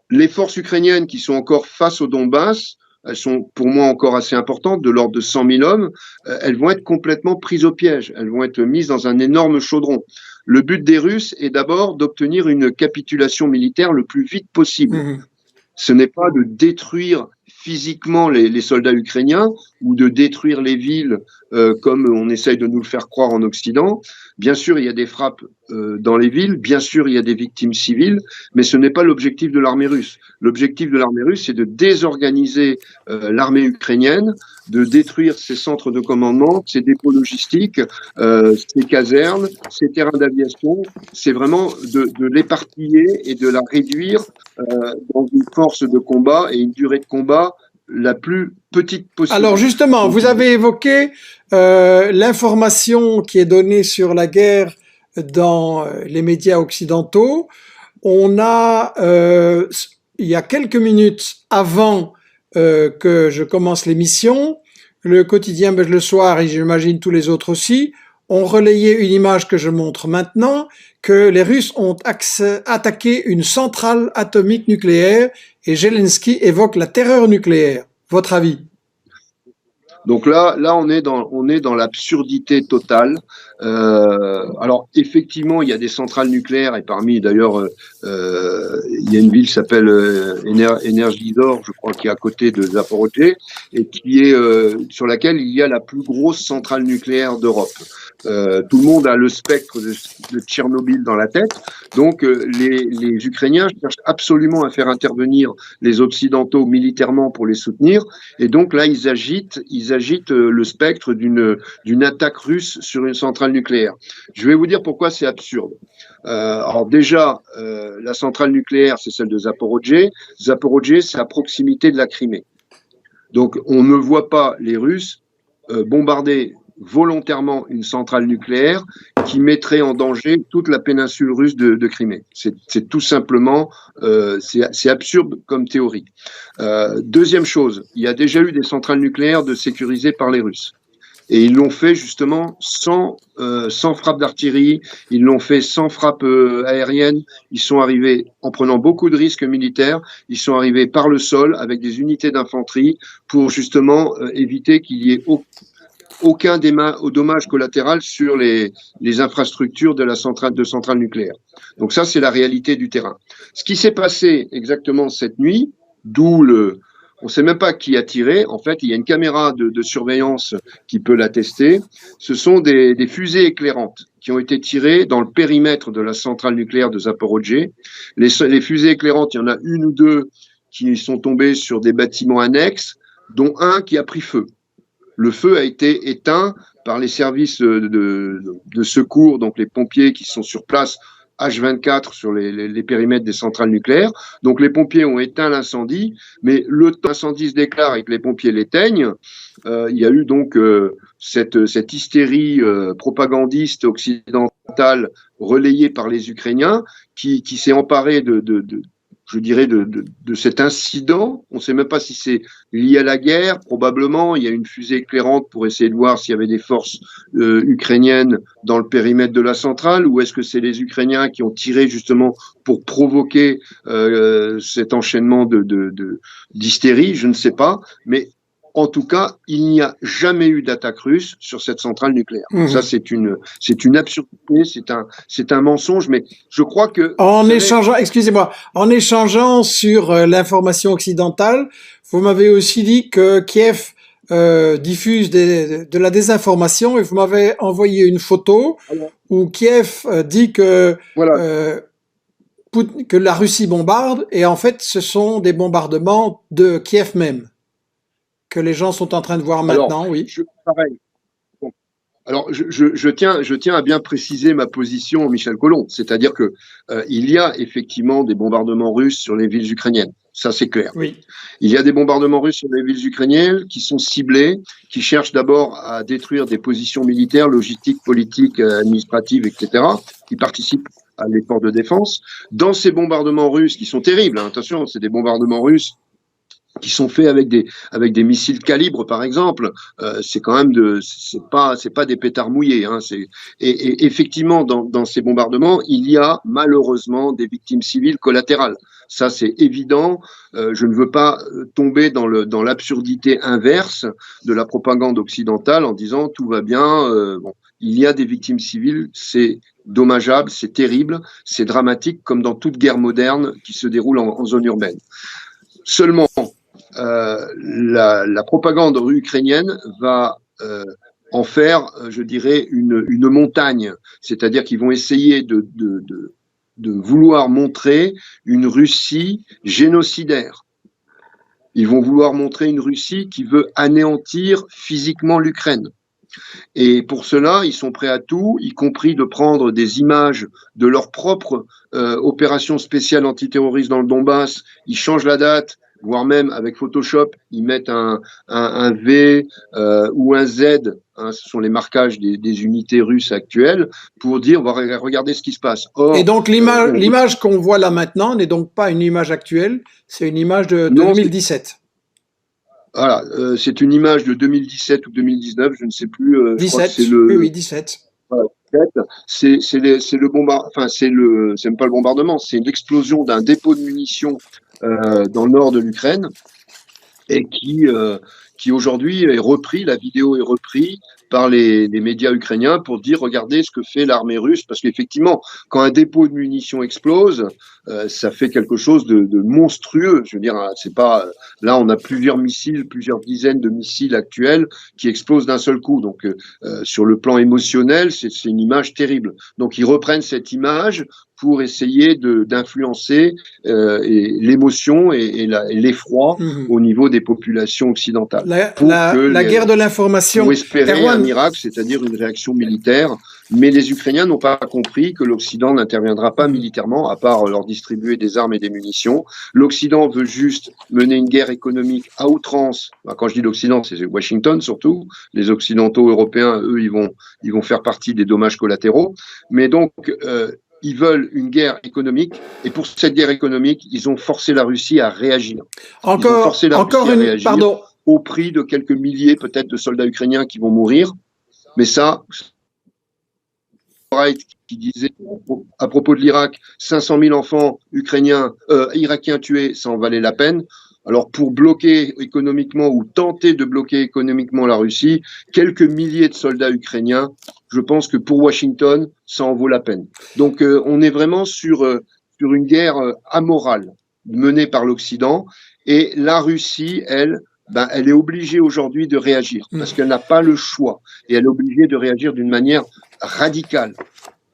les forces ukrainiennes qui sont encore face au Donbass, elles sont pour moi encore assez importantes, de l'ordre de 100 000 hommes, elles vont être complètement prises au piège, elles vont être mises dans un énorme chaudron. Le but des Russes est d'abord d'obtenir une capitulation militaire le plus vite possible. Ce n'est pas de détruire physiquement les soldats ukrainiens ou de détruire les villes comme on essaye de nous le faire croire en Occident. Bien sûr, il y a des frappes dans les villes, bien sûr, il y a des victimes civiles, mais ce n'est pas l'objectif de l'armée russe. L'objectif de l'armée russe, c'est de désorganiser l'armée ukrainienne, de détruire ses centres de commandement, ses dépôts logistiques, ses casernes, ses terrains d'aviation. C'est vraiment de l'éparpiller et de la réduire dans une force de combat et une durée de combat la plus petite possible. Alors justement, vous avez évoqué l'information qui est donnée sur la guerre dans les médias occidentaux. On a, il y a quelques minutes avant que je commence l'émission, le quotidien Belge le Soir, et j'imagine tous les autres aussi, ont relayé une image que je montre maintenant, que les Russes ont attaqué une centrale atomique nucléaire et Zelensky évoque la terreur nucléaire. Votre avis? Donc là, on est dans l'absurdité totale. Alors effectivement, il y a des centrales nucléaires et parmi d'ailleurs, il y a une ville qui s'appelle Energydor, je crois, qui est à côté de Zaporozhye et qui est sur laquelle il y a la plus grosse centrale nucléaire d'Europe. Tout le monde a le spectre de Tchernobyl dans la tête. Donc les Ukrainiens cherchent absolument à faire intervenir les Occidentaux militairement pour les soutenir. Et donc là, ils agitent le spectre d'une attaque russe sur une centrale nucléaire. Je vais vous dire pourquoi c'est absurde. Alors déjà, la centrale nucléaire, c'est celle de Zaporozhye. Zaporozhye, c'est à proximité de la Crimée. Donc on ne voit pas les Russes bombarder volontairement une centrale nucléaire qui mettrait en danger toute la péninsule russe de Crimée. C'est tout simplement, c'est absurde comme théorie. Deuxième chose, il y a déjà eu des centrales nucléaires sécurisées par les Russes. Et ils l'ont fait justement sans frappe d'artillerie, ils l'ont fait sans frappe aérienne, ils sont arrivés en prenant beaucoup de risques militaires, ils sont arrivés par le sol avec des unités d'infanterie pour justement éviter qu'il y ait aucun dommage collatéral sur les infrastructures de centrale nucléaire. Donc ça, c'est la réalité du terrain. Ce qui s'est passé exactement cette nuit, on ne sait même pas qui a tiré. En fait, il y a une caméra de surveillance qui peut l'attester. Ce sont des fusées éclairantes qui ont été tirées dans le périmètre de la centrale nucléaire de Zaporozhye. Les fusées éclairantes, il y en a une ou deux qui sont tombées sur des bâtiments annexes, dont un qui a pris feu. Le feu a été éteint par les services de secours, donc les pompiers qui sont sur place H24 sur les périmètres des centrales nucléaires. Donc les pompiers ont éteint l'incendie, mais le temps l'incendie se déclare et que les pompiers l'éteignent, il y a eu donc cette hystérie propagandiste occidentale relayée par les Ukrainiens qui s'est emparée je dirais, de cet incident. On ne sait même pas si c'est lié à la guerre. Probablement, il y a une fusée éclairante pour essayer de voir s'il y avait des forces ukrainiennes dans le périmètre de la centrale, ou est-ce que c'est les Ukrainiens qui ont tiré justement pour provoquer cet enchaînement d'hystérie. Je ne sais pas. Mais en tout cas, il n'y a jamais eu d'attaque russe sur cette centrale nucléaire. Ça, c'est une absurdité, c'est un mensonge, mais je crois que... Excusez-moi, en échangeant sur l'information occidentale, vous m'avez aussi dit que Kiev diffuse de la désinformation et vous m'avez envoyé une photo où Kiev dit que... Voilà. Que la Russie bombarde et en fait, ce sont des bombardements de Kiev même. Que les gens sont en train de voir maintenant, alors, oui. Pareil. Bon. Alors, je tiens à bien préciser ma position, Michel Colomb. C'est-à-dire que il y a effectivement des bombardements russes sur les villes ukrainiennes. Ça, c'est clair. Oui. Il y a des bombardements russes sur les villes ukrainiennes qui sont ciblés, qui cherchent d'abord à détruire des positions militaires, logistiques, politiques, administratives, etc., qui participent à l'effort de défense. Dans ces bombardements russes, qui sont terribles, hein, attention, c'est des bombardements russes qui sont faits avec des missiles calibre, par exemple, c'est quand même c'est pas des pétards mouillés, hein, et effectivement dans ces bombardements il y a malheureusement des victimes civiles collatérales. Ça, c'est évident. Je ne veux pas tomber dans l'absurdité inverse de la propagande occidentale en disant tout va bien. Bon, il y a des victimes civiles, c'est dommageable, c'est terrible, c'est dramatique, comme dans toute guerre moderne qui se déroule en zone urbaine. Seulement, la propagande ukrainienne va en faire, je dirais, une montagne. C'est-à-dire qu'ils vont essayer de vouloir montrer une Russie génocidaire. Ils vont vouloir montrer une Russie qui veut anéantir physiquement l'Ukraine. Et pour cela, ils sont prêts à tout, y compris de prendre des images de leur propre opération spéciale antiterroriste dans le Donbass. Ils changent la date, voire même avec Photoshop, ils mettent un V ou un Z, hein, ce sont les marquages des unités russes actuelles, pour dire, regardez ce qui se passe. Or, et donc l'image qu'on voit là maintenant n'est donc pas une image actuelle, c'est une image de 2017. Voilà, c'est une image de 2017 ou 2019, je ne sais plus. 17, je crois que c'est oui, 17. voilà, c'est le bombardement, enfin c'est même pas le bombardement, c'est l'explosion d'un dépôt de munitions dans le nord de l'Ukraine et qui aujourd'hui est repris, la vidéo est reprise par les médias ukrainiens pour dire regardez ce que fait l'armée russe, parce qu'effectivement quand un dépôt de munitions explose, ça fait quelque chose de monstrueux. Je veux dire, c'est pas là on a plusieurs missiles, plusieurs dizaines de missiles actuels qui explosent d'un seul coup. Donc sur le plan émotionnel, c'est une image terrible. Donc ils reprennent cette image pour essayer d'influencer l'émotion et l'effroi au niveau des populations occidentales. La guerre de l'information. Pour espérer un miracle, c'est-à-dire une réaction militaire. Mais les Ukrainiens n'ont pas compris que l'Occident n'interviendra pas militairement, à part leur distribuer des armes et des munitions. L'Occident veut juste mener une guerre économique à outrance. Quand je dis l'Occident, c'est Washington surtout. Les Occidentaux européens, eux, ils vont faire partie des dommages collatéraux. Mais donc, ils veulent une guerre économique, et pour cette guerre économique, ils ont forcé la Russie à réagir. Pardon. Au prix de quelques milliers peut-être de soldats ukrainiens qui vont mourir. Mais ça, qui disait à propos de l'Irak, 500 000 enfants irakiens tués, ça en valait la peine. Alors pour bloquer économiquement ou tenter de bloquer économiquement la Russie, quelques milliers de soldats ukrainiens, je pense que pour Washington, ça en vaut la peine. Donc on est vraiment sur une guerre amorale menée par l'Occident, et la Russie, elle est obligée aujourd'hui de réagir parce qu'elle n'a pas le choix, et elle est obligée de réagir d'une manière radicale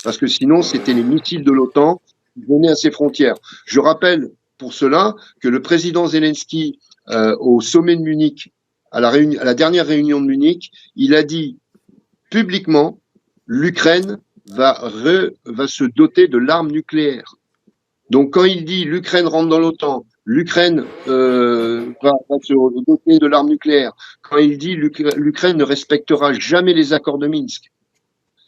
parce que sinon c'était les missiles de l'OTAN qui venaient à ses frontières. Je rappelle pour cela que le président Zelensky au sommet de Munich, à la dernière réunion de Munich, il a dit publiquement l'Ukraine va se doter de l'arme nucléaire. Donc quand il dit l'Ukraine rentre dans l'OTAN, l'Ukraine va se doter de l'arme nucléaire, quand il dit l'Ukraine ne respectera jamais les accords de Minsk,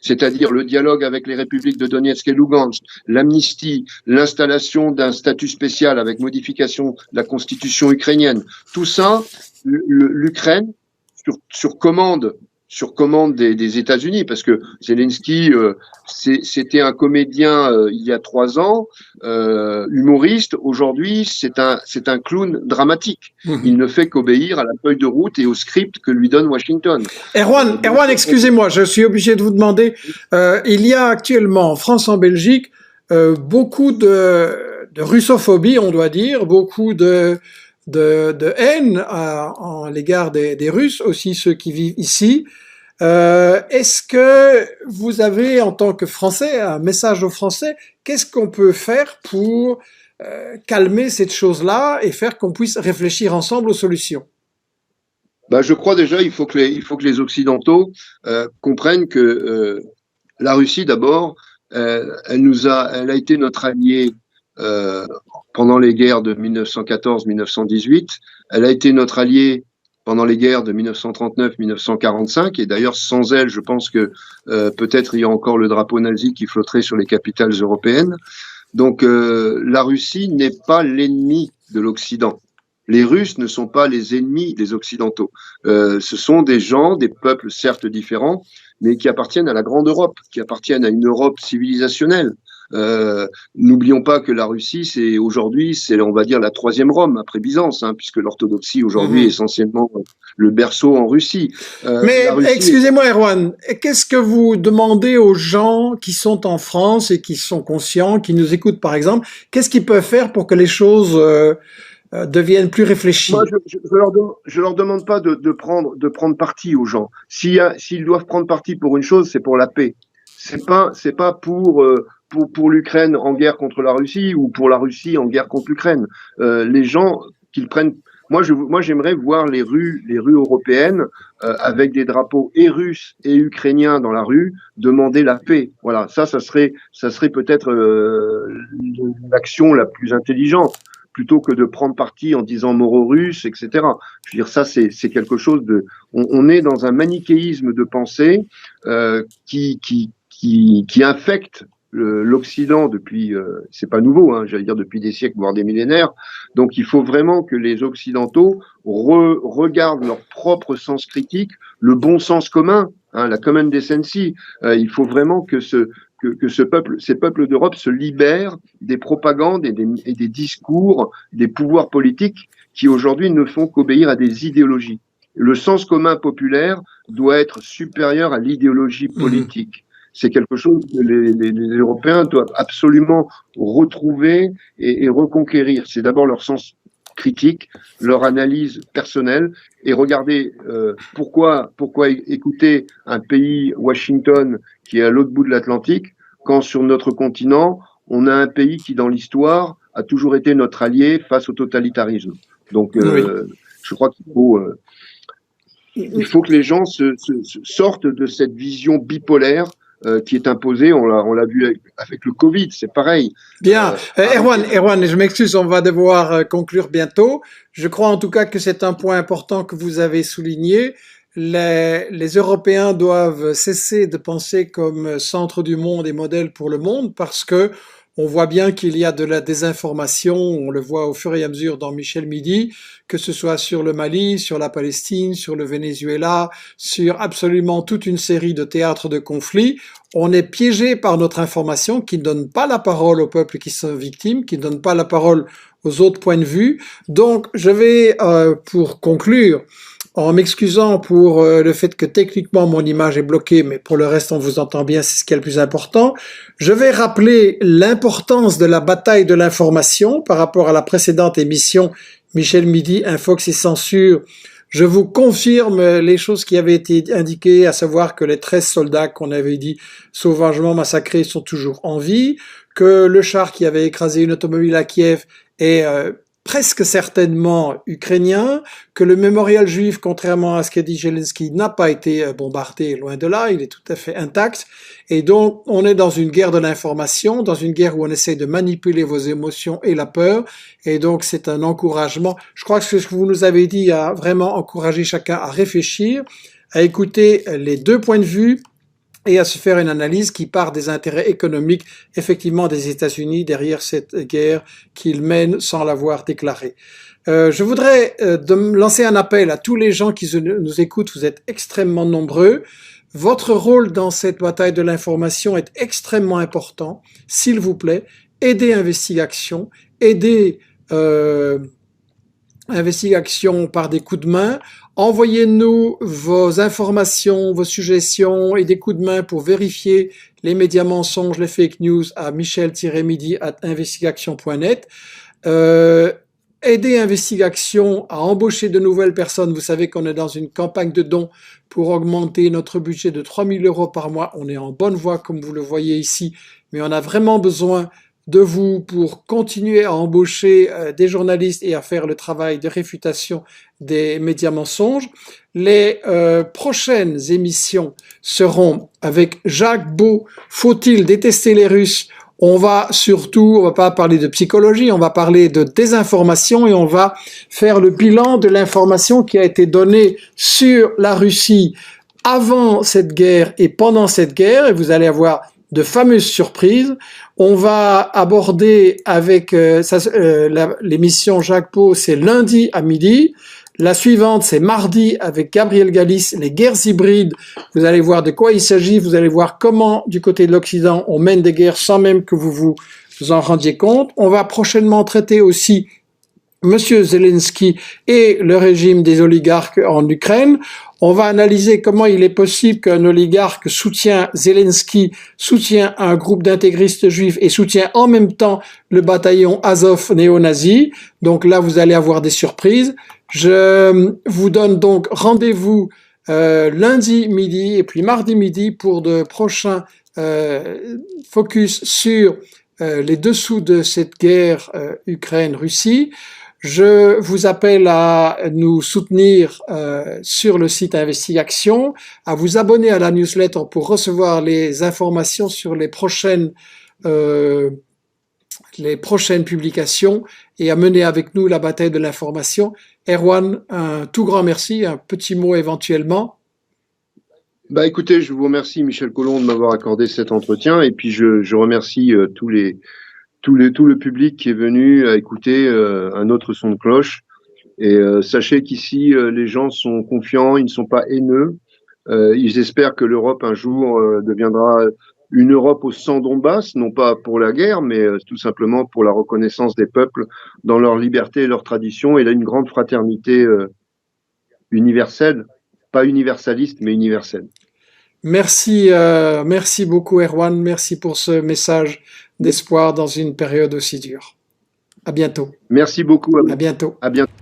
c'est-à-dire le dialogue avec les républiques de Donetsk et Lugansk, l'amnistie, l'installation d'un statut spécial avec modification de la constitution ukrainienne, tout ça, l'Ukraine, sur commande des États-Unis, parce que Zelensky, c'était un comédien il y a 3 ans, humoriste. Aujourd'hui, c'est un clown dramatique. Il ne fait qu'obéir à la feuille de route et au script que lui donne Washington. Erwan, excusez-moi, je suis obligé de vous demander. Il y a actuellement en France, en Belgique, beaucoup de russophobie, on doit dire, beaucoup de haine en l'égard des Russes, aussi ceux qui vivent ici. Est-ce que vous avez, en tant que Français, un message aux Français? Qu'est-ce qu'on peut faire pour calmer cette chose-là et faire qu'on puisse réfléchir ensemble aux solutions? Je crois déjà il faut que les Occidentaux comprennent que la Russie, d'abord, elle a été notre allié pendant les guerres de 1914-1918, elle a été notre alliée pendant les guerres de 1939-1945, et d'ailleurs sans elle, je pense que peut-être il y a encore le drapeau nazi qui flotterait sur les capitales européennes. Donc la Russie n'est pas l'ennemi de l'Occident. Les Russes ne sont pas les ennemis des Occidentaux. Ce sont des gens, des peuples certes différents, mais qui appartiennent à la grande Europe, qui appartiennent à une Europe civilisationnelle. N'oublions pas que la Russie, aujourd'hui, c'est on va dire la 3e Rome après Byzance, puisque l'orthodoxie aujourd'hui est essentiellement le berceau en Russie. Mais excusez-moi, Erwan, qu'est-ce que vous demandez aux gens qui sont en France et qui sont conscients, qui nous écoutent par exemple, qu'est-ce qu'ils peuvent faire pour que les choses deviennent plus réfléchies? Moi, je leur demande pas de prendre parti aux gens. S'ils doivent prendre parti pour une chose, c'est pour la paix. C'est pas pour l'Ukraine en guerre contre la Russie ou pour la Russie en guerre contre l'Ukraine. Les gens qu'ils prennent. Moi, j'aimerais voir les rues européennes avec des drapeaux et russes et ukrainiens dans la rue demander la paix. Voilà, ça serait peut-être l'action la plus intelligente, plutôt que de prendre parti en disant mort aux Russes, etc. Je veux dire, ça c'est quelque chose de. On est dans un manichéisme de pensée qui infecte l'Occident depuis, c'est pas nouveau, j'allais dire depuis des siècles, voire des millénaires. Donc il faut vraiment que les Occidentaux regardent leur propre sens critique, le bon sens commun, hein, la common decency. Il faut vraiment que ces peuples d'Europe se libèrent des propagandes et des discours des pouvoirs politiques qui aujourd'hui ne font qu'obéir à des idéologies. Le sens commun populaire doit être supérieur à l'idéologie politique. C'est quelque chose que les Européens doivent absolument retrouver et reconquérir. C'est d'abord leur sens critique, leur analyse personnelle, et regarder pourquoi écouter un pays, Washington, qui est à l'autre bout de l'Atlantique, quand sur notre continent, on a un pays qui, dans l'histoire, a toujours été notre allié face au totalitarisme. Donc, je crois il faut que les gens sortent de cette vision bipolaire qui est imposée. On l'a vu avec le Covid, c'est pareil. Bien. Erwan, je m'excuse, on va devoir conclure bientôt. Je crois en tout cas que c'est un point important que vous avez souligné. Les Européens doivent cesser de penser comme centre du monde et modèle pour le monde, parce que on voit bien qu'il y a de la désinformation, on le voit au fur et à mesure dans Michel Midi, que ce soit sur le Mali, sur la Palestine, sur le Venezuela, sur absolument toute une série de théâtres de conflits. On est piégé par notre information qui ne donne pas la parole aux peuples qui sont victimes, qui ne donne pas la parole aux autres points de vue. Donc, je vais, pour conclure, en m'excusant pour le fait que techniquement mon image est bloquée, mais pour le reste on vous entend bien, c'est ce qui est le plus important. Je vais rappeler l'importance de la bataille de l'information par rapport à la précédente émission Michel Midi, Infox et Censure. Je vous confirme les choses qui avaient été indiquées, à savoir que les 13 soldats qu'on avait dit sauvagement massacrés sont toujours en vie, que le char qui avait écrasé une automobile à Kiev est presque certainement ukrainien, que le mémorial juif, contrairement à ce qu'a dit Zelensky, n'a pas été bombardé, loin de là, il est tout à fait intact. Et donc, on est dans une guerre de l'information, dans une guerre où on essaie de manipuler vos émotions et la peur. Et donc, c'est un encouragement. Je crois que ce que vous nous avez dit a vraiment encouragé chacun à réfléchir, à écouter les deux points de vue, et à se faire une analyse qui part des intérêts économiques, effectivement, des États-Unis derrière cette guerre qu'ils mènent sans l'avoir déclarée. Je voudrais lancer un appel à tous les gens qui nous écoutent. Vous êtes extrêmement nombreux. Votre rôle dans cette bataille de l'information est extrêmement important. S'il vous plaît, aidez Investigation, aidez Investigation par des coups de main. Envoyez-nous vos informations, vos suggestions et des coups de main pour vérifier les médias mensonges, les fake news à michel-midi@investigation.net. Aidez Investigation à embaucher de nouvelles personnes. Vous savez qu'on est dans une campagne de dons pour augmenter notre budget de 3 000 € par mois. On est en bonne voie, comme vous le voyez ici, mais on a vraiment besoin de vous pour continuer à embaucher des journalistes et à faire le travail de réfutation des médias mensonges. Les prochaines émissions seront avec Jacques Beau. Faut-il détester les Russes? On va pas parler de psychologie, on va parler de désinformation et on va faire le bilan de l'information qui a été donnée sur la Russie avant cette guerre et pendant cette guerre, et vous allez avoir de fameuses surprises. On va aborder avec l'émission Jacques Pau, c'est lundi à midi. La suivante, c'est mardi avec Gabriel Galis, les guerres hybrides. Vous allez voir de quoi il s'agit. Vous allez voir comment, du côté de l'Occident, on mène des guerres sans même que vous en rendiez compte. On va prochainement traiter aussi Monsieur Zelensky et le régime des oligarques en Ukraine. On va analyser comment il est possible qu'un oligarque soutient Zelensky, soutient un groupe d'intégristes juifs et soutient en même temps le bataillon Azov néo-nazi. Donc là, vous allez avoir des surprises. Je vous donne donc rendez-vous lundi midi et puis mardi midi pour de prochains focus sur les dessous de cette guerre Ukraine-Russie. Je vous appelle à nous soutenir sur le site Investigation, à vous abonner à la newsletter pour recevoir les informations sur les prochaines publications et à mener avec nous la bataille de l'information. Erwan, un tout grand merci, un petit mot éventuellement. Bah écoutez, je vous remercie Michel Collomb de m'avoir accordé cet entretien et puis je remercie tout le public qui est venu à écouter un autre son de cloche. Et sachez qu'ici, les gens sont confiants, ils ne sont pas haineux. Ils espèrent que l'Europe un jour deviendra une Europe sans Donbass, non pas pour la guerre, mais tout simplement pour la reconnaissance des peuples dans leur liberté et leur tradition, et là une grande fraternité universelle, pas universaliste, mais universelle. Merci, merci beaucoup Erwan, merci pour ce message d'espoir dans une période aussi dure. À bientôt. Merci beaucoup. À bientôt. À bientôt.